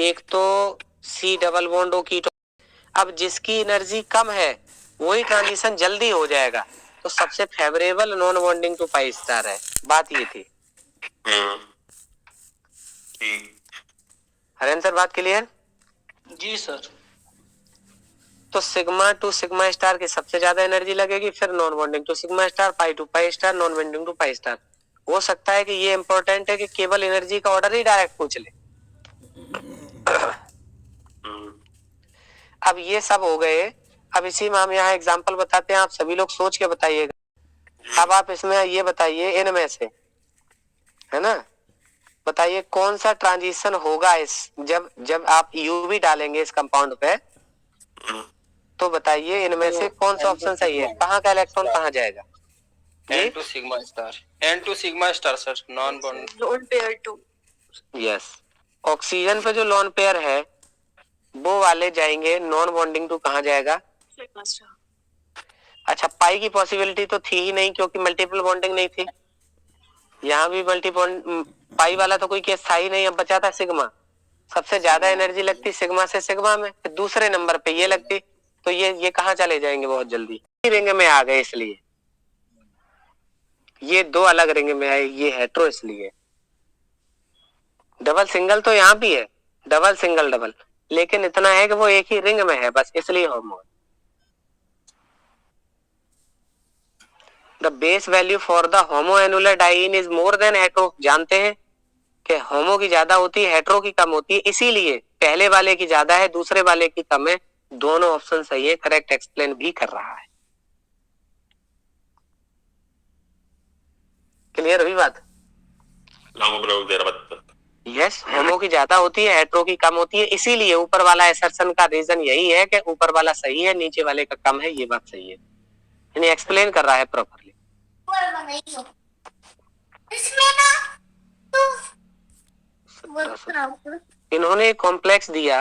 एक तो C double bond O ketone, अब जिसकी एनर्जी कम है वही ट्रांजिशन जल्दी हो जाएगा, तो सबसे favourable non bonding to pi star है। बात ये थी। ठीक। हरेन सर बात क्लियर? जी सर। तो सिग्मा टू सिग्मा स्टार की सबसे ज्यादा एनर्जी लगेगी, फिर non bonding to sigma star, pi to pi star, non bonding to pi star. हो सकता है कि ये इंपॉर्टेंट है कि केवल एनर्जी का ऑर्डर ही डायरेक्ट पूछ ले। अब ये सब हो गए, अब इसी में हम यहाँ एग्जांपल बताते हैं, आप सभी लोग सोच के बताइएगा। अब आप इसमें ये बताइए इनमें से, है ना, बताइए कौन सा ट्रांजिशन होगा इस जब आप यूवी डालेंगे इस कंपाउंड पे, तो बताइए इनमें से कौन सा ऑप्शन सही है, कहाँ का इलेक्ट्रॉन कहाँ जाएगा? N to sigma star. N to sigma star sir. Non bond. Lone pair two. Yes, oxygen पे जो लोन पेयर है वो वाले जाएंगे, नॉन बॉन्डिंग टू कहाँ जाएगा? अच्छा, पाई की पॉसिबिलिटी तो थी ही नहीं क्योंकि मल्टीपल बॉन्डिंग नहीं थी, यहाँ भी पाई वाला तो कोई केस था ही नहीं। अब बचा था सिग्मा, सबसे ज्यादा एनर्जी लगती सिग्मा से सिग्मा में, फिर दूसरे नंबर पे ये लगती, तो ये कहाँ चले जाएंगे बहुत जल्दी, रिंग में आ गए, इसलिए ये दो अलग रिंग में आए, ये हेट्रो इसलिए। डबल सिंगल तो यहाँ भी है, डबल सिंगल डबल, लेकिन इतना है कि वो एक ही रिंग में है बस, इसलिए homo. The base value for the homo annular diene is more than hetero. जानते हैं कि होमो की ज्यादा होती है, हेट्रो की कम होती है, इसीलिए पहले वाले की ज्यादा है, दूसरे वाले की कम है। दोनों ऑप्शन सही है, करेक्ट एक्सप्लेन भी कर रहा है। क्लियर हुई बात? यस, होमो की ज्यादा होती है, हेट्रो की कम होती है, इसीलिए ऊपर वाला एसर्शन का रीजन यही है कि ऊपर वाला सही है, नीचे वाले का कम है, ये बात सही है, यानी एक्सप्लेन कर रहा है प्रॉपर्ली। इन्होंने कॉम्प्लेक्स दिया,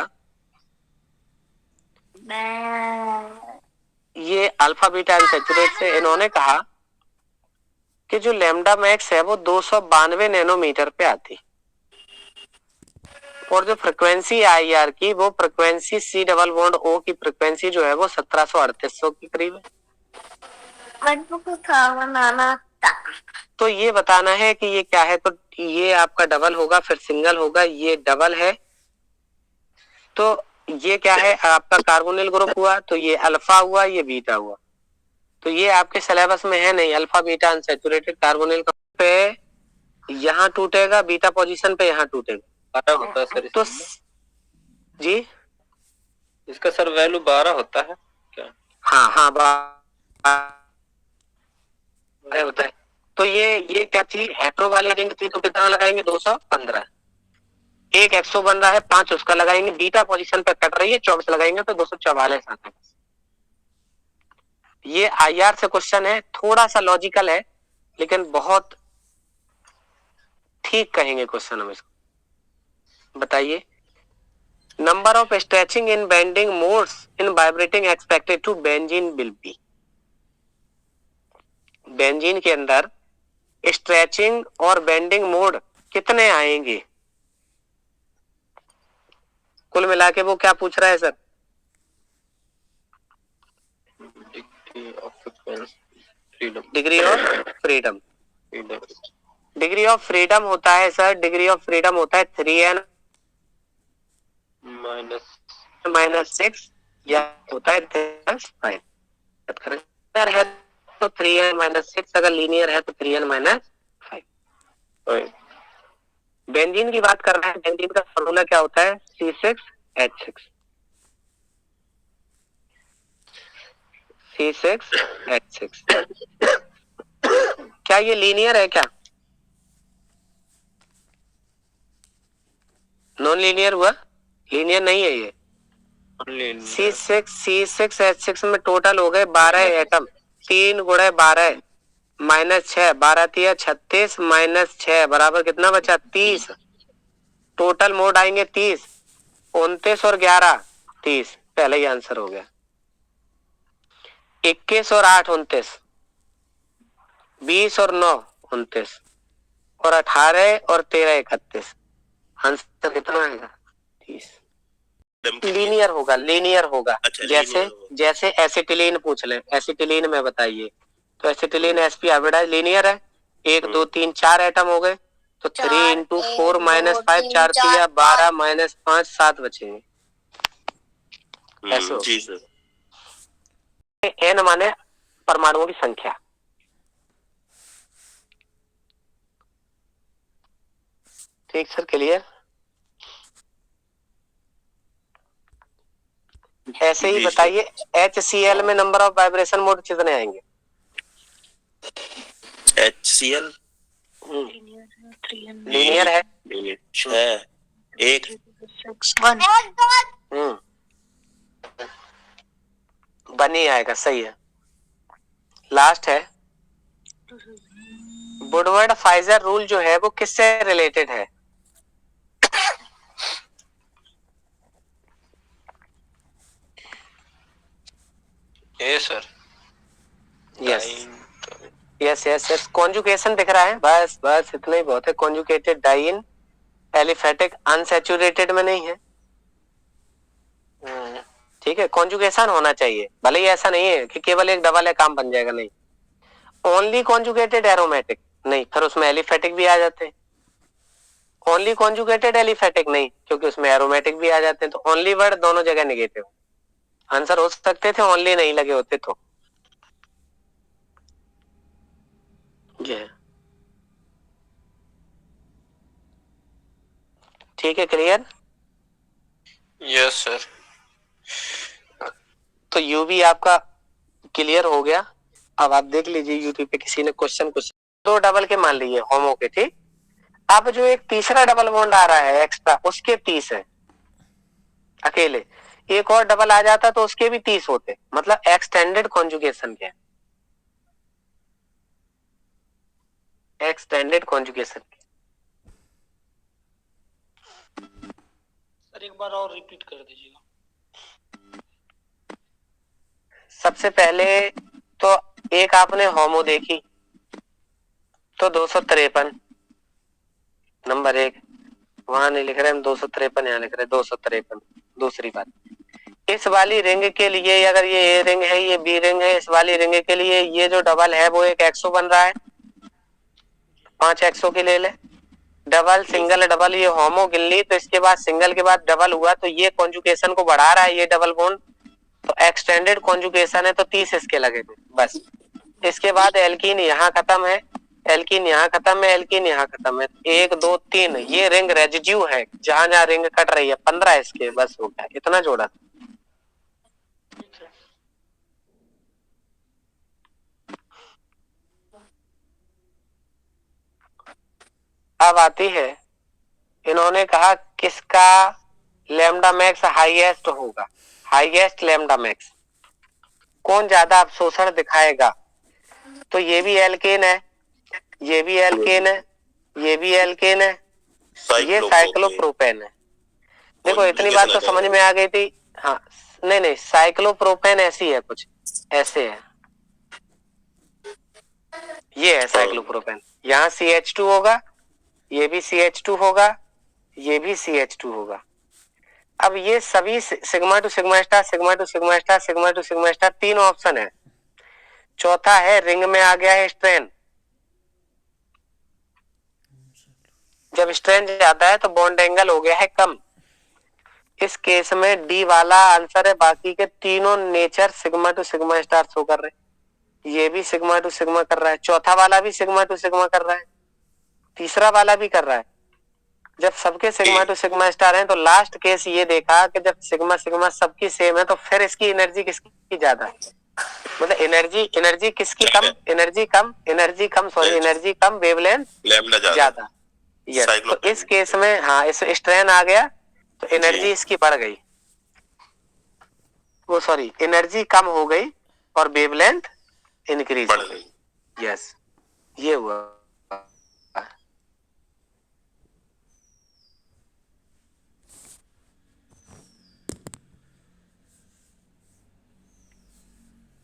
ये अल्फा बीटा अनसैचुरेट से, इन्होंने कहा कि जो लैम्डा मैक्स है वो 292 नैनोमीटर पे आती, और जो फ्रीक्वेंसी आईआर की वो frequency C double bond O की फ्रीक्वेंसी जो है वो 1700-3800 के करीब है। तो ये बताना है कि ये क्या है, तो ये आपका डबल होगा, फिर सिंगल होगा, ये डबल है, तो ये क्या है आपका कार्बोनिल ग्रुप हुआ, तो ये अल्फा हुआ, ये बीटा हुआ, तो ये आपके सिलेबस में है नहीं, अल्फा बीटा अनसैचुरेटेड कार्बोनिल पे यहाँ टूटेगा, बीटा पोजीशन पे यहाँ टूटेगा, 12 होता है सर तो जी इसका सर वैल्यू 12 होता है क्या? हाँ 12 होता है। तो ये क्या थी, हेट्रो वाली रिंग थी, तो कितना लगाएंगे? 215। एक 100 बन रहा है, 5 उसका लगाएंगे, बीटा पोजीशन पे कट रही है, 24 लगाएंगे तो 244 आता है। ये आईआर से क्वेश्चन है, थोड़ा सा लॉजिकल है लेकिन बहुत ठीक कहेंगे क्वेश्चन हम इसको। बताइए, number of stretching in bending modes in vibrating expected to benzene will be. Benzene के अंदर स्ट्रेचिंग और बेंडिंग मोड कितने आएंगे? कुल मिला के वो क्या पूछ रहा है sir? Degree of freedom. Degree of freedom होता है सर, डिग्री ऑफ फ्रीडम होता है 3n -6 या होता है 5। है तो 3n -6, अगर लीनियर है तो 3n -5। बेंजीन की बात कर रहे हैं, बेंजीन का फॉर्मूला क्या होता है? C6H6। C6H6 क्या ये लीनियर है क्या? नॉन लीनियर हुआ, लीनियर नहीं है ये। only in C6H6 में टोटल हो गए 12 एटम। 3 गुणे 12 माइनस 6, 12 तिया 36 माइनस 6 बराबर कितना बचा? 30। टोटल मोड आएंगे 30, 29 और 11 30। पहले ही आंसर हो गया। 21 और 8 29, 20 और 9 29 और 18 और 13 31। आंसर कितना आएगा? 30। मैडम के लिए लीनियर होगा, लीनियर होगा। अच्छा जैसे लीनियर होगा। जैसे एसिटिलीन पूछ ले, एसिटिलीन में बताइए तो एसिटिलीन sp हाइब्रिडाइज लीनियर है। 1 2 3 4 एटम हो गए तो 3 इंटू 4 माइनस 5 4 तिया 12 माइनस 5 7 बचेंगे। ऐसे जी सर। n माने परमाणुओं की संख्या। ठीक सर, क्लियर? ऐसे ही जी सर। बताइए HCl में नंबर ऑफ वाइब्रेशन मोड कितने आएंगे? HCl लीनियर है। 6 1 बनी आएगा, सही है। लास्ट है वुडवर्ड फाइजर रूल जो है वो किससे रिलेटेड है? yes sir yes yes yes yes, conjugation दिख रहा है, बस बस इतना ही बहुत है। कॉन्जुगेटेड डाइन एलिफेटिक अनसैचुरेटेड में नहीं है। ठीक है, कॉन्जुगेशन होना चाहिए, भले ही ऐसा नहीं है कि केवल एक डबल है काम बन जाएगा, नहीं। ओनली कॉन्जुगेटेड एरोमेटिक नहीं, फिर उसमें एलिफेटिक भी आ जाते हैं। ओनली कॉन्जुगेटेड एलिफेटिक नहीं, क्योंकि उसमें एरोमेटिक भी आ जाते हैं। तो ओनली वर्ड दोनों जगह नेगेटिव आंसर हो सकते थे, ओनली नहीं लगे होते तो। ठीक है, क्लियर? yes sir तो यू भी आपका क्लियर हो गया। अब आप देख लीजिए यूट्यूब पे किसी ने क्वेश्चन दो डबल के मान लिए होमो के, ठीक। अब जो एक तीसरा डबल बॉन्ड आ रहा है एक्स्ट्रा, उसके 30 है अकेले। एक और डबल आ जाता तो उसके भी 30 होते, मतलब एक्सटेंडेड कॉन्जुगेशन के। एक्सटेंडेड कॉन्जुगेशन के सर एक बार और रिपीट कर दीजिएगा। सबसे पहले तो एक आपने होमो देखी तो 253 नंबर 1, वहां नहीं लिख रहे हम 253, यहाँ लिख रहे 253। दूसरी बात, इस वाली रिंग के लिए अगर ये ए रिंग है, ये बी रिंग है, इस वाली रिंग के लिए ये जो डबल है वो एक एक्सो बन रहा है, 5 एक्सो के ले ले। डबल सिंगल डबल ये होमो गिन ली, तो इसके बाद सिंगल के बाद डबल हुआ तो ये कॉन्जुगेशन को बढ़ा रहा है ये डबल बॉन्ड, तो एक्सटेंडेड कॉन्जुगेशन है तो 30 इसके लगे थे बस। इसके बाद एल्कीन यहाँ खत्म है, एल्कीन यहाँ खत्म है, एल्कीन यहाँ खत्म है। 1 2 3 ये रिंग रेजिड्यू है, जहां जहां रिंग कट रही है 15 इसके, बस हो गया, इतना जोड़ा। अब आती है, इन्होंने कहा किसका लैम्डा मैक्स हाईएस्ट होगा, हाईएस्ट लैम्डा मैक्स कौन ज्यादा अवशोषण दिखाएगा। तो ये भी एल्केन है, ये भी एल्केन है, ये भी एल्केन है, ये साइक्लोप्रोपेन है। देखो इतनी बात तो समझ में आ गई थी। हाँ नहीं नहीं, साइक्लोप्रोपेन ऐसी है, कुछ ऐसे है, ये है साइक्लोप्रोपेन। यहाँ CH2 होगा, ये भी CH2 होगा, ये भी CH2 होगा। अब ये सभी sigma to sigma star, sigma to sigma star, sigma to sigma star, 3 option है। चौथा है रिंग में आ गया है स्ट्रेन, जब स्ट्रेन ज्यादा है तो बॉन्ड एंगल हो गया है कम। इस केस में डी वाला आंसर है, बाकी के तीनों nature sigma to sigma star show कर रहे हैं। ये भी सिग्मा टू सिग्मा कर रहा है, चौथा वाला भी सिग्मा टू सिग्मा कर रहा है, तीसरा वाला भी कर रहा है। जब सबके सिग्मा टू सिग्मा स्टार हैं तो लास्ट केस ये देखा कि जब सिग्मा सिग्मा सबकी सेम है तो फिर इसकी एनर्जी किसकी ज्यादा है, मतलब एनर्जी किसकी कम, एनर्जी कम सॉरी एनर्जी कम, वेवलेंथ ज्यादा। यस, तो इस केस में हाँ इस स्ट्रेन आ गया तो एनर्जी इसकी बढ़ गई। वो सॉरी एनर्जी कम हो गई और वेवलेंथ इंक्रीज बढ़ हो गई। गई। यस, ये हुआ।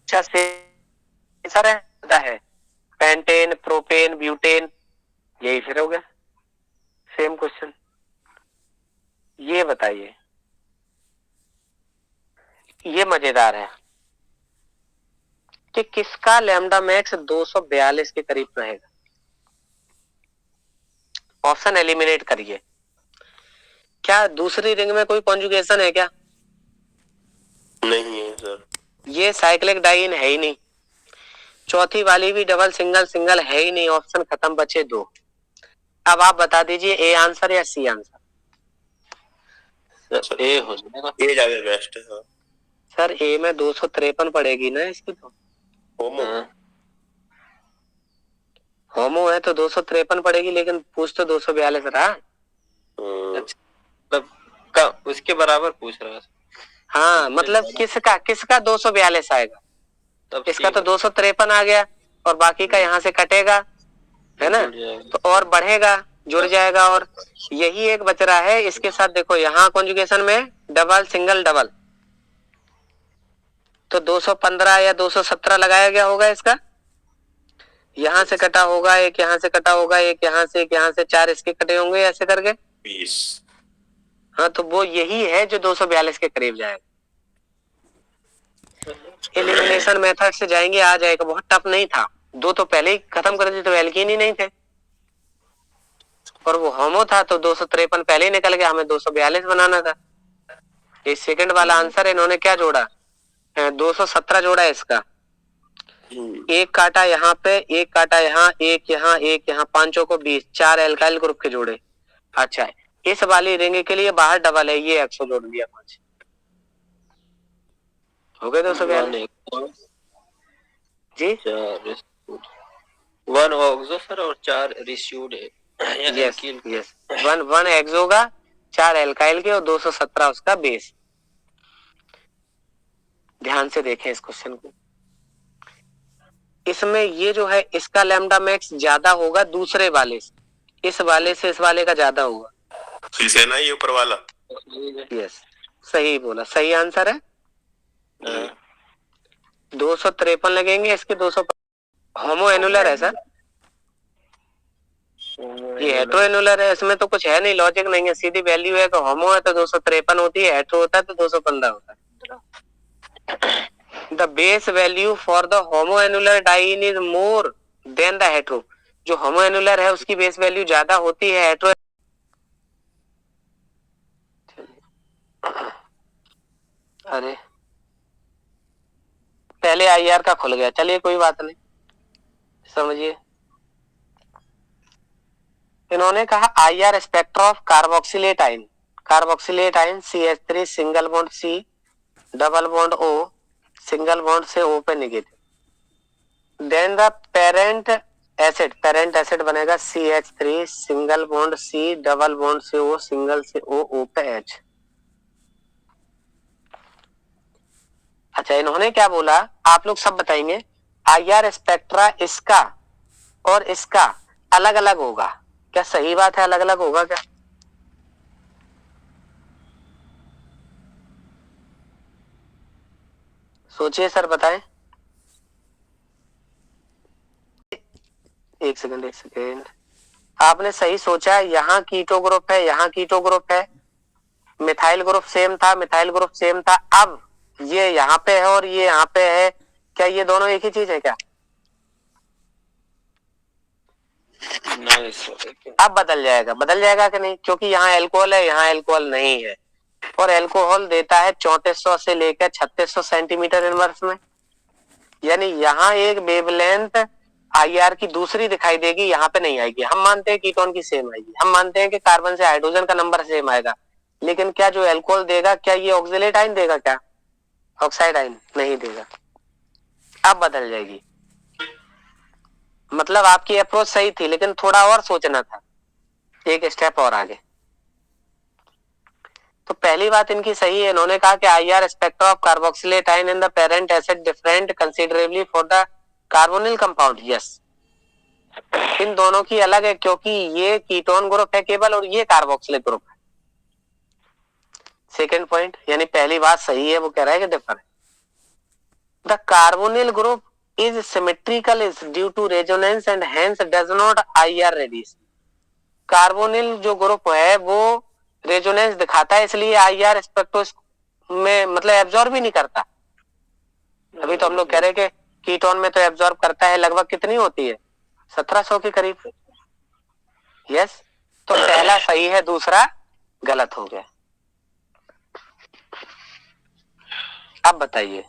अच्छा सेंसर है पेंटेन, प्रोपेन, ब्यूटेन, यही फिर हो गया। Same question. ये बताइए, ये मजेदार है कि किसका लैम्डा मैक्स 242 के करीब रहेगा। ऑप्शन एलिमिनेट करिए। क्या दूसरी रिंग में कोई कॉन्जुगेशन है क्या? नहीं है सर। ये साइक्लिक डाइन है ही नहीं। चौथी वाली भी डबल सिंगल सिंगल है ही नहीं। ऑप्शन खत्म, बचे दो। अब आप बता दीजिए ए आंसर या सी आंसर। ए हो जाएगा। ये ज्यादा बेस्ट है सर। सर ए में 253 पड़ेगी ना इसकी तो। होमो। होमो है तो 253 पड़ेगी, लेकिन पूछ तो 242 रहा। मतलब उसके बराबर पूछ रहा है। हाँ मतलब किसका किसका 242 आएगा। तब इसका तो C 253 आ गया और बाकी का यहाँ से कटेगा, है ना, जुड़ जाएगा। तो और बढ़ेगा, जुड़ जाएगा। और यही एक बच रहा है इसके साथ। देखो यहाँ कॉन्जुगेशन में डबल सिंगल डबल, तो 215 या 217 लगाया गया होगा इसका। यहाँ से कटा होगा एक, यहाँ से कटा होगा एक, यहाँ से एक, यहाँ से 4 इसके कटे होंगे ऐसे करके। 20। हाँ तो वो यही है जो 242 के करीब जाएगा। एलिमिनेशन मेथड से जाएंगे, आ जाएगा। बहुत टफ नहीं था। दो तो पहले ही खत्म कर दिए तो एल्कीन ही नहीं थे, और वो होमो था तो 253 पहले ही निकल गया। हमें 242 बनाना था। इस सेकंड वाला आंसर इन्होंने क्या जोड़ा, 217 जोड़ा इसका। एक काटा यहाँ पे, एक काटा यहाँ, एक यहाँ, एक यहाँ, पांचों को 20, 4 एल्काइल ग्रुप के जोड़े। अच्छा इस वाली रिंग के लिए बाहर डबल है, ये 100 जोड़ दिया 5, हो गए 242 जी। 1 ऑक्सो सर और 4 रिस्यूड है। यस यस, 1 एक्सो का, 4 एल्काइल के और 217 उसका बेस। ध्यान से देखें इस क्वेश्चन को। इसमें ये जो है इसका लैम्डा मैक्स ज्यादा होगा दूसरे वाले से, इस वाले से इस वाले का ज्यादा होगा। फिर से ना ये ऊपर वाला। यस सही बोला, सही आंसर है। 253 लगेंगे इसके, 200 होमो एनुलर है सर, ये हेट्रो एनुलर है। इसमें तो कुछ है नहीं, लॉजिक नहीं है, सीधी वैल्यू है कि होमो है तो 253 होती है, हेट्रो होता है तो 215 होता है। The base value for the homo annular diene is more than the hetero. जो होमो एनुलर है उसकी बेस वैल्यू ज्यादा होती है हेट्रो। अरे पहले आईआर का खुल गया, चलिए कोई बात नहीं, समझिए। इन्होंने कहा IR spectra of carboxylate ion, carboxylate ion CH3 single bond C double bond O, single bond से O पे negative. Then the parent acid, parent acid बनेगा CH3 single bond C double bond से O, सिंगल से O, O पे H। अच्छा इन्होंने क्या बोला, आप लोग सब बताएंगे। आईआर स्पेक्ट्रा इसका और इसका अलग अलग होगा, क्या सही बात है? अलग अलग होगा क्या? सोचिए सर, बताएं। एक सेकंड एक सेकंड, आपने सही सोचा है। यहाँ कीटो ग्रुप है, यहाँ कीटो ग्रुप है, मिथाइल ग्रुप सेम था, मिथाइल ग्रुप सेम था। अब ये यहाँ पे है और ये यहाँ पे है, क्या ये दोनों एक ही चीज है क्या? अब बदल जाएगा, बदल जाएगा कि नहीं? क्योंकि यहाँ एल्कोहल है, यहाँ एल्कोहल नहीं है, और एल्कोहल देता है 3400 से लेकर 3600 सेंटीमीटर इनवर्स में। यानी यहाँ एक वेवलेंथ आईआर की दूसरी दिखाई देगी, यहाँ पे नहीं आएगी। हम मानते हैं कीटोन की सेम आएगी, हम मानते हैं कि कार्बन से हाइड्रोजन का नंबर सेम आएगा, लेकिन क्या जो एल्कोहल देगा, क्या ये ऑक्सिलेट आयन देगा? क्या ऑक्साइड आयन? नहीं देगा। अब बदल जाएगी। मतलब आपकी अप्रोच सही थी, लेकिन थोड़ा और सोचना था, एक स्टेप और आगे। तो पहली बात इनकी सही है, इन्होंने कहा कि IR spectra of carboxylate ion in the parent acid different considerably for the carbonyl compound. Yes, इन दोनों की अलग है क्योंकि ये कीटोन ग्रुप है केवल और ये कार्बोक्सिलिक ग्रुप है। सेकंड पॉइंट, यानी पहली बात सही है, वो कह रहा है कि डिफर है। The carbonyl group is symmetrical is due to resonance and hence does not IR radiation। Carbonyl जो ग्रुप है वो रेजोनेंस दिखाता है, इसलिए IR स्पेक्ट्रोस में मतलब एब्जॉर्ब भी नहीं करता। अभी तो हम लोग कह रहे हैं कि कीटोन में तो एब्जॉर्ब करता है, लगभग कितनी होती है 1700 के करीब। यस, तो पहला सही है, दूसरा गलत हो गया। अब बताइए,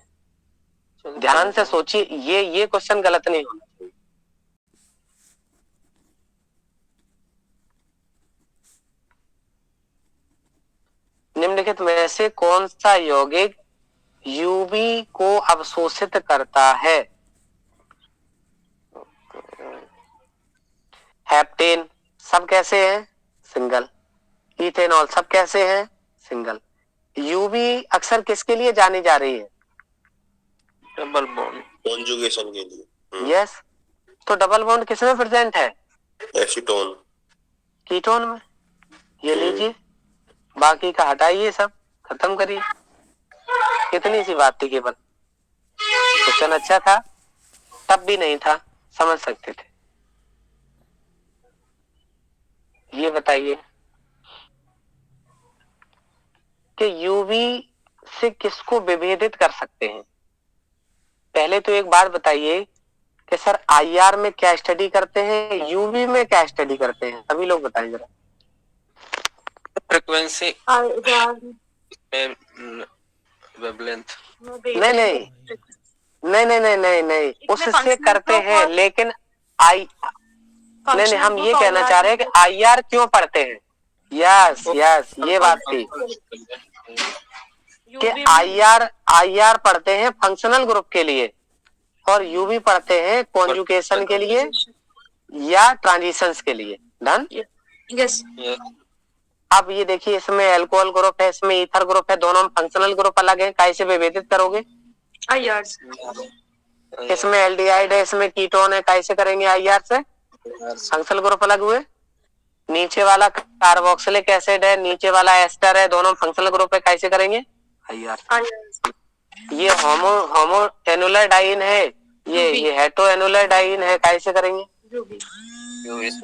ध्यान से सोचिए, ये क्वेश्चन गलत नहीं होना चाहिए। निम्नलिखित में से कौन सा यौगिक यूवी को अवशोषित करता है? हेप्टेन सब कैसे हैं? सिंगल। इथेनॉल सब कैसे हैं? सिंगल। यूवी अक्सर किसके लिए जानी जा रही है? डबल बॉन्ड कॉन्जुगेशन के लिए। यस, तो डबल बॉन्ड किसमें प्रेजेंट है? एसीटोन, कीटोन में। ये लीजिए, बाकी का हटाइए, सब खत्म करिए। कितनी सी बात थी केवल। क्वेश्चन अच्छा था, तब भी नहीं था, समझ सकते थे। ये बताइए कि यूवी से किसको विभेदित कर सकते हैं? पहले तो एक बात बताइए कि सर IR में क्या स्टडी करते हैं, यूवी में क्या स्टडी करते हैं? सभी लोग बताएं जरा। Frequency wavelength. नहीं नहीं नहीं नहीं नहीं नहीं नहीं, उससे करते हैं, लेकिन नहीं, हम ये कहना चाह रहे हैं कि IR क्यों पढ़ते हैं। यस यस, ये बात थी कि IR पढ़ते हैं फंक्शनल ग्रुप के लिए और यूवी पढ़ते हैं कॉन्जुगेशन के लिए या ट्रांजिशंस के लिए। डन। यस। अब ये देखिए, इसमें अल्कोहल ग्रुप है, इसमें ईथर ग्रुप है, दोनों फंक्शनल ग्रुप अलग है, कैसे विभेदित करोगे? IR। इसमें एल्डिहाइड है, इसमें कीटोन है, कैसे करेंगे IR से? फंक्शनल ग्रुप अलग हुए। नीचे वाला कार्बोक्सिलिक एसिड है, नीचे वाला एस्टर है, दोनों फंक्शनल ग्रुप है, कैसे करेंगे? IR। ये होमो एनुलर डाइन है, ये हेटरो एनुलर डाइन है, कैसे करेंगे?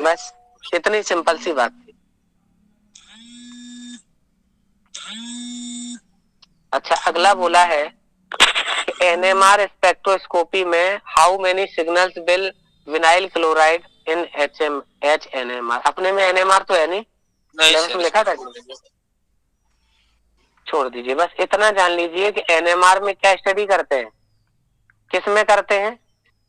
बस इतनी सिंपल सी बात थी। अच्छा, अगला बोला है NMR स्पेक्ट्रोस्कोपी में how many signals will vinyl chloride in HNMR। अपने में NMR तो है नहीं, में लिखा था, छोड़ दीजिए, बस इतना जान लीजिए कि NMR में क्या स्टडी करते हैं, किस में करते हैं?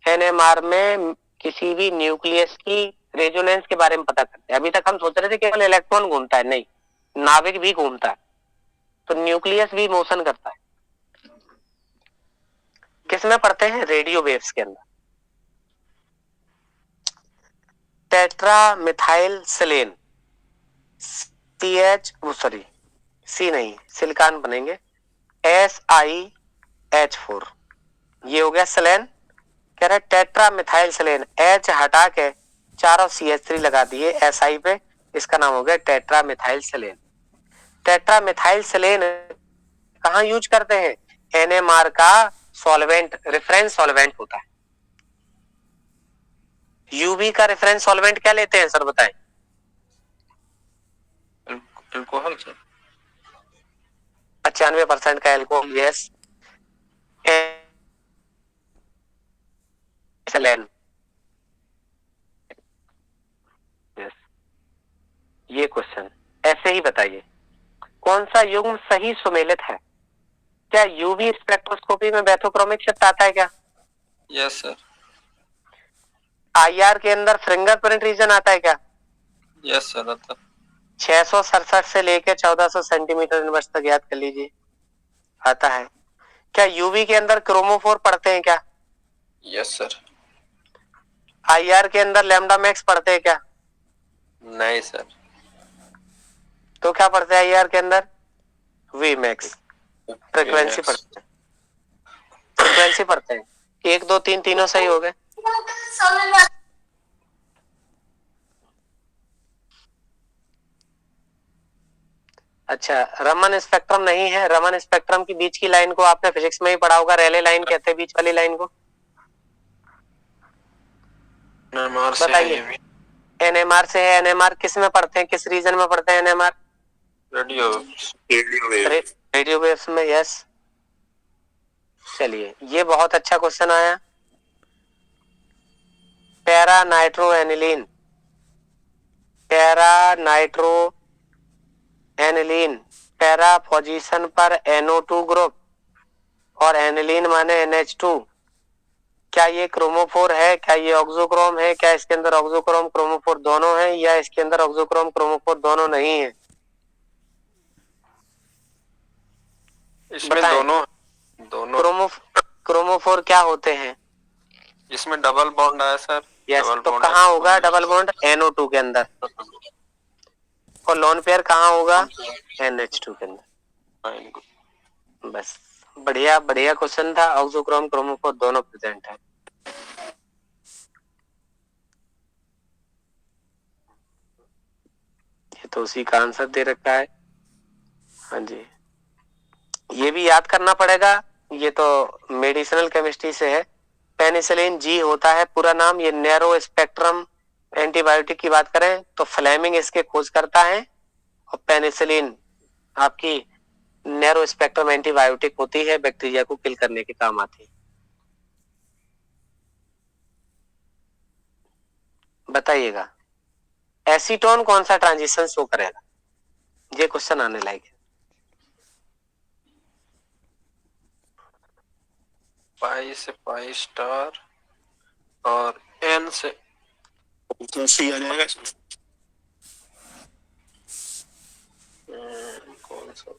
NMR में किसी भी न्यूक्लियस की रेजोनेंस के बारे में पता करते हैं। अभी तक हम सोच रहे थे केवल इलेक्ट्रॉन घूमता है, नहीं, नाभिक भी घूमता है, तो न्यूक्लियस भी मोशन करता है। किसमें पढ़ते हैं? रेडियो वेव्स के अंदर। टेट्रा मिथाइल सेलेन, सी नहीं, सिलिकॉन बनेंगे, SiH4, ये हो गया सेलेन। कह रहे टेट्रा मिथाइल सेलेन, H हटा के चारों CH3 लगा दिए Si पे, इसका नाम हो गया टेट्रा मिथाइल सेलेन। टेट्रा मिथाइल सेलेन कहाँ यूज करते हैं? NMR का सॉल्वेंट, रेफरेंस सॉल्वेंट होता है। यूवी का रेफरेंस सॉल्वेंट क्या लेते हैं सर, बताएं? Alcohol sir. 95% का एल्कोहल। यस, सेलेन। यस, ये क्वेश्चन ऐसे ही बताइए, कौन सा युग्म सही सुमेलित है? क्या यूवी स्पेक्ट्रोस्कोपी में बैथोक्रोमिक शिफ्ट आता है क्या? Yes sir. IR के अंदर फिंगरप्रिंट रीजन आता है क्या? यस सर आता। 667 से लेकर 1400 सेंटीमीटर इनवर्स तक याद कर लीजिए, आता है। क्या यूवी के अंदर क्रोमोफोर पढ़ते हैं क्या? Yes sir. IR के अंदर लैम्डा मैक्स पढ़ते हैं क्या? नहीं सर। तो क्या पढ़ते हैं IR के अंदर? वी मैक्स फ्रीक्वेंसी पढ़ते हैं, फ्रीक्वेंसी पढ़ते हैं। 1 2 3 तीनों सही हो गए। अच्छा, रमन स्पेक्ट्रम नहीं है। रमन स्पेक्ट्रम की बीच की लाइन को आपने फिजिक्स में ही पढ़ा होगा, रेले लाइन कहते हैं बीच वाली लाइन को। बताइए। एनएमआर से है। एनएमआर किस में पढ़ते हैं, किस रीजन में पढ़ते हैं एनएमआर? रेडियो वेव्स में। यस। चलिए, ये बहुत अच्छा क्वेश्चन आया। Para nitro aniline, para nitro aniline, para position पर NO2 ग्रुप और एनिलीन माने NH2। क्या ये क्रोमोफोर है, क्या ये ऑक्सोक्रोम है, क्या इसके अंदर ऑक्सोक्रोम क्रोमोफोर दोनों है, या इसके अंदर ऑक्सोक्रोम क्रोमोफोर दोनों नहीं है? इसमें दोनों क्रोमोफोर क्या होते हैं? इसमें डबल बॉन्ड है सर। यस। तो कहाँ होगा डबल बॉन्ड? NO2 के अंदर। और लोन पेयर कहाँ होगा? NH2 के अंदर। बस, बढ़िया बढ़िया क्वेश्चन था। ऑक्सोक्रोम क्रोमोफोर दोनों प्रेजेंट है। ये तो उसी का आंसर दे रखा है। हाँ जी, ये भी याद करना पड़ेगा। ये तो मेडिसिनल केमिस्ट्री से है। पेनिसिलिन जी होता है पूरा नाम। ये नैरो स्पेक्ट्रम एंटीबायोटिक की बात करें तो फ्लेमिंग इसके खोज करता है, और पेनिसिलिन आपकी नैरो स्पेक्ट्रम एंटीबायोटिक होती है, बैक्टीरिया को किल करने के काम आती है। बताइएगा, एसीटोन कौन सा ट्रांजिशन शो करेगा? ये क्वेश्चन आने लायक है। पाई से पाई स्टार और एन से सी आ जाएगा इसमें। कौन सा?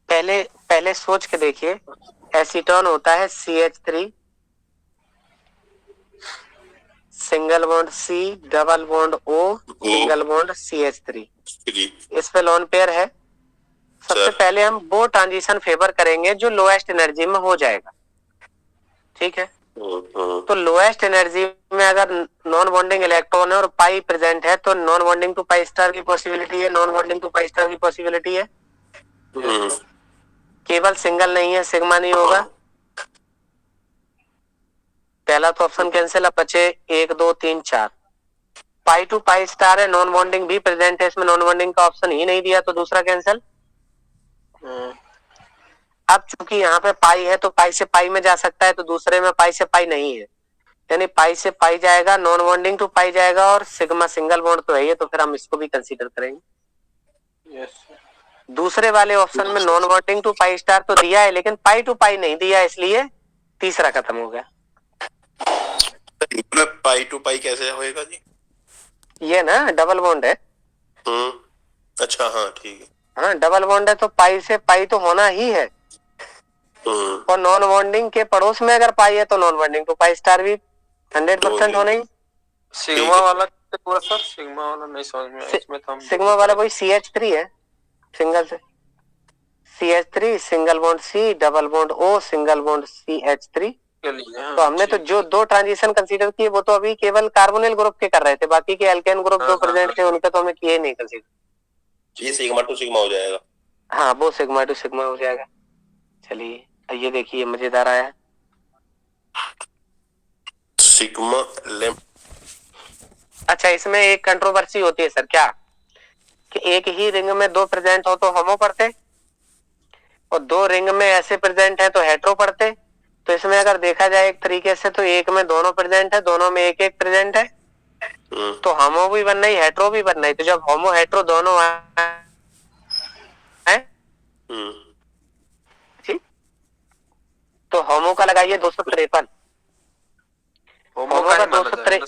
पहले पहले सोच के देखिए। एसीटोन होता है CH3 single bond C double bond O single bond CH3। इस पे लोन पेयर है। सबसे पहले हम वो ट्रांजिशन फेवर करेंगे जो लोएस्ट एनर्जी में हो जाएगा। ठीक है। तो लोएस्ट एनर्जी में अगर नॉन बॉन्डिंग इलेक्ट्रॉन है और पाई प्रेजेंट है तो non bonding to pi star की पॉसिबिलिटी है, non bonding to pi star की पॉसिबिलिटी है। केवल सिंगल नहीं है, सिग्मा नहीं होगा। पहला तो ऑप्शन कैंसिल। अब बचे 1 2 3 4। पाई टू पाई स्टार है, नॉन बॉन्डिंग भी प्रेजेंट है, इसमें नॉन बॉन्डिंग का ऑप्शन ही नहीं दिया, तो दूसरा कैंसिल। अब चूंकि यहाँ पे पाई है तो पाई से पाई में जा सकता है, तो दूसरे में पाई से पाई नहीं है, यानी पाई से पाई जाएगा, नॉन बॉन्डिंग टू पाई जाएगा, और सिग्मा सिंगल बॉन्ड तो है ये, तो फिर हम इसको भी कंसीडर करेंगे। यस। दूसरे वाले ऑप्शन में non bonding to pi star तो दिया है, लेकिन पाई टू पाई नहीं दिया, इसलिए तीसरा खत्म हो गया। पाई टू पाई कैसे होएगा जी? ये ना डबल बॉन्ड है। अच्छा, हाँ ठीक है। हाँ, डबल बॉन्ड है तो पाई से पाई तो होना ही है। और नॉन बॉन्डिंग के पड़ोस में अगर पाई है तो non bonding to pi star भी 100% होना ही। सिग्मा वाला पूरा सर, सिग्मा वाला नहीं समझ में आया। इसमें तो हम सिग्मा वाला वही CH3 है, सिंगल से CH3 single bond C double bond O single bond CH3 के लिए। तो हमने तो जो 2 ट्रांजिशन कंसीडर किए वो तो अभी केवल कार्बोनिल ग्रुप के कर रहे थे, बाकी के एल्केन ग्रुप 2 प्रेजेंट थे उनके तो हमें किए नहीं कंसीडर। ये सिग्मा टू सिग्मा हो जाएगा। हाँ, वो सिग्मा टू सिग्मा हो जाएगा। चलिए, ये देखिए मजेदार आया। सिग्मा लेम। अच्छा, इसमें एक कंट्रोवर्सी होती है सर, क्या कि एक ही रिंग में 2 प्रेजेंट हो तो होमो पढ़ते, और 2 रिंग में ऐसे प्रेजेंट है तो हेट्रो पढ़ते। तो इसमें अगर देखा जाए एक तरीके से तो एक में दोनों प्रेजेंट है, दोनों में एक एक प्रेजेंट है, तो होमो भी बनना ही हेट्रो भी बनना ही। तो जब होमो हेट्रो दोनों है ठीक, तो होमो का लगाइए 253। होमो का 253।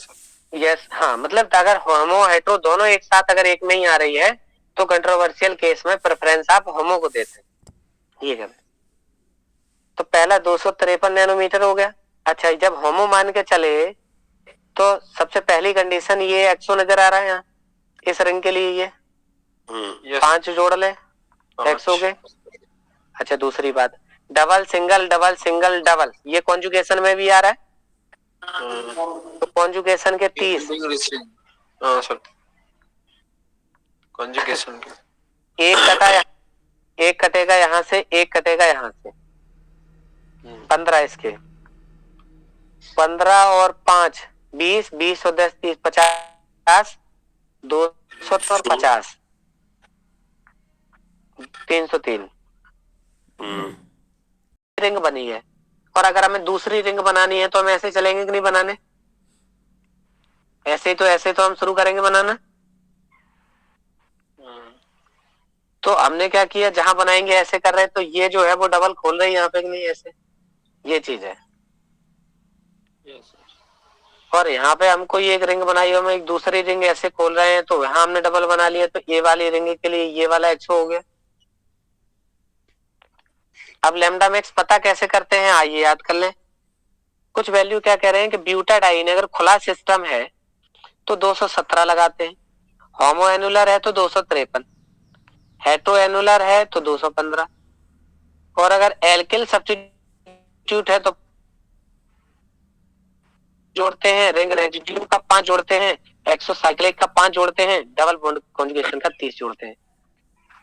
यस, हाँ, मतलब अगर होमो हेट्रो दोनों एक साथ अगर एक में ही आ रही है तो कंट्रोवर्शियल केस में प्रेफरेंस आप होमो को देते हैं। ये क्या तो पहला 253 नैनोमीटर हो गया। अच्छा, जब होमो मान के चले तो सबसे पहली कंडीशन ये एक्सो नजर आ रहा है यहाँ इस रिंग के लिए, ये Yes. 5 जोड़ ले एक्स हो गए। अच्छा, दूसरी बात, double single double single double, ये कॉन्जुगेशन में भी आ रहा है, तो कॉन्जुगेशन के 30, हाँ सर, कॉन्जुगेशन एक कटा एक कटेगा यहाँ से, एक कटेगा यहाँ से, 15 इसके, 15 और 5 20, 20 और 10 30 50, 200 और 50 303 रिंग बनी है। और अगर हमें दूसरी रिंग बनानी है तो हम ऐसे चलेंगे कि नहीं बनाने, ऐसे तो हम शुरू करेंगे बनाना। तो हमने क्या किया, जहां बनाएंगे ऐसे कर रहे हैं, तो ये जो है वो डबल खोल रही है यहाँ पे कि नहीं, ऐसे, ये चीज है। और यहाँ पे हमको ये एक रिंग बनाई, हम एक दूसरी रिंग ऐसे खोल रहे हैं, तो वहां हमने डबल बना लिया, तो ये वाली रिंग के लिए ये वाला एक्सो हो गया। अब लैम्डा मैक्स पता कैसे करते हैं, आइए याद कर लें। कुछ वैल्यू क्या कह रहे हैं कि ब्यूटाडाइन अगर खुला सिस्टम है तो 217 लगाते हैं, होमो एनुलर है तो 253, हेटरो एनुलर है तो 215, और अगर एल्किल सब्स्टिट्यूट है तो जोड़ते हैं, रिंग रेजिड्यू का 5 जोड़ते हैं, एक्सोसाइक्लिक का 5 जोड़ते हैं, डबल बॉन्ड कॉन्जुगेशन का 30 जोड़ते हैं।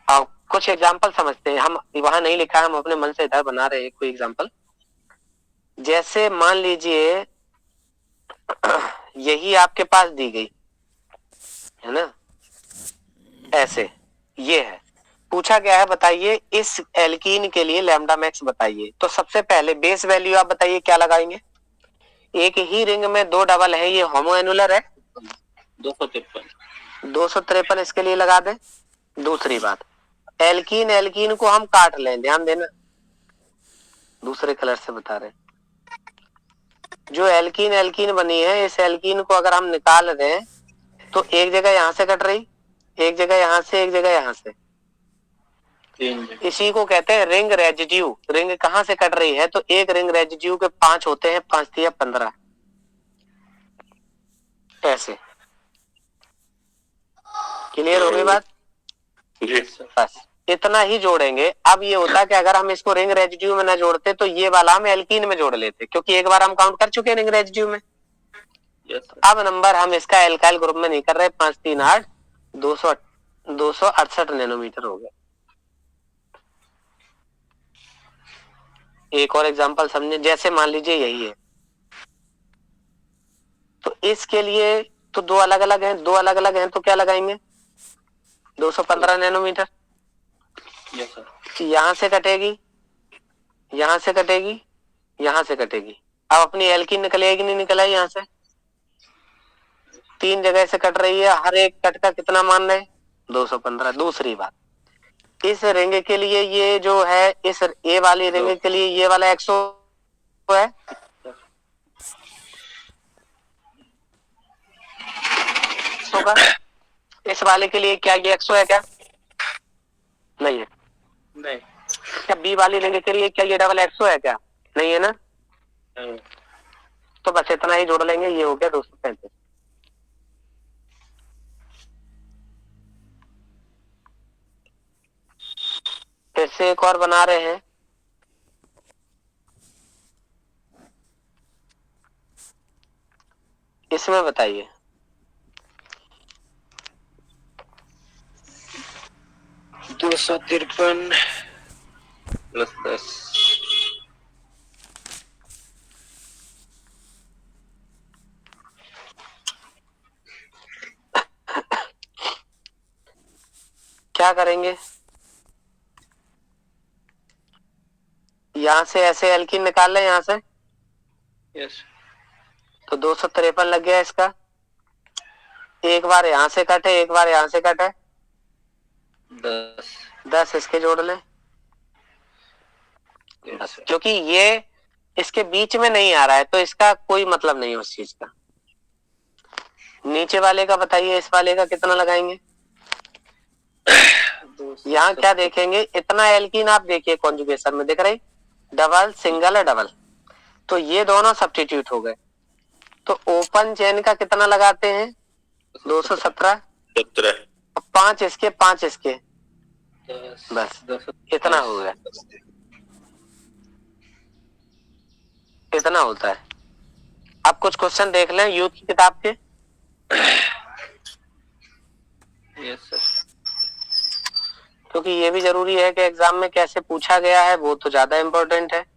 अब कुछ एग्जांपल समझते हैं, हम वहां नहीं लिखा, हम अपने मन से इधर बना रहे हैं कोई एग्जांपल। जैसे मान लीजिए यही आपके पास दी गई है ना, ऐसे ये है, पूछा गया है बताइए इस एल्कीन के लिए लैम्डा मैक्स बताइए। तो सबसे पहले बेस वैल्यू आप बताइए क्या लगाएंगे। एक ही रिंग में 2 डबल है, ये होमो एनुलर है, 253 इसके लिए लगा दें। दूसरी बात, एल्कीन एल्कीन को हम काट लें, ध्यान देना, दूसरे कलर से बता रहे हैं। जो एल्कीन एल्कीन बनी है, इस एल्कीन को अगर हम निकाल दें तो एक जगह यहां से कट रही, एक जगह यहां से, एक जगह यहां से, इसी को कहते हैं रिंग रेजिड्यू। रिंग कहां से कट रही है, तो एक रिंग रेजिड्यू के 5 होते हैं, 5 तिया 15, ऐसे। क्लियर हो गई बात, बस इतना ही जोड़ेंगे। अब ये होता कि अगर हम इसको रिंग रेजिड्यू में ना जोड़ते तो ये वाला हम एल्कीन में जोड़ लेते, क्योंकि एक बार हम काउंट कर चुके हैं रिंग रेजिड्यू में। अब नंबर हम इसका एल्काइल ग्रुप में नहीं कर रहे, 5 3 8 268 नैनोमीटर हो गया। एक और एग्जांपल समझे, जैसे मान लीजिए यही है, तो इसके लिए तो दो अलग अलग हैं, तो क्या लगाएंगे, 215 नैनोमीटर। यहां से कटेगी, यहां से कटेगी, यहां से कटेगी। अब अपनी एल्कीन निकल आएगी, नहीं निकल आई, यहां से 3 जगह से कट रही है, हर एक कट का कितना मान रहे, 215। दूसरी बात, इस रिंग के लिए ये जो है, इस ए वाली रिंग के लिए ये वाला एक्सो है, होगा। इस वाले के लिए क्या ये एक्सो है क्या, नहीं है। नहीं, क्या बी वाली रिंग के लिए क्या ये डबल एक्सो है क्या, नहीं है ना। तो बस इतना ही जोड़ लेंगे, ये हो गया 235। फिर से एक और बना रहे हैं, इसमें बताइए 253 प्लस 10, क्या करेंगे, यहां से ऐसे एल्कीन निकाल लें, यहां से यस, तो 253 लग गया इसका। एक बार यहां से कटे, एक बार यहां से कटे, 10 इसके जोड़ लें, क्योंकि ये इसके बीच में नहीं आ रहा है तो इसका कोई मतलब नहीं है उस चीज का। नीचे वाले का बताइए, इस वाले का कितना लगाएंगे। यहाँ क्या देखेंगे, इतना एल्कीन आप देखिए कॉन्जुगेशन में दिख रही, डबल, सिंगल है, डबल, तो ये दोनों सब्स्टिट्यूट हो गए। तो ओपन चेन का कितना लगाते हैं? 217, 17। 5 इसके, 5 इसके, 10, बस 10, इतना हो गया, इतना होता है। अब कुछ क्वेश्चन देख लें यूथ की किताब के। Yes sir. क्योंकि ये भी जरूरी है कि एग्जाम में कैसे पूछा गया है, वो तो ज्यादा इम्पोर्टेंट है।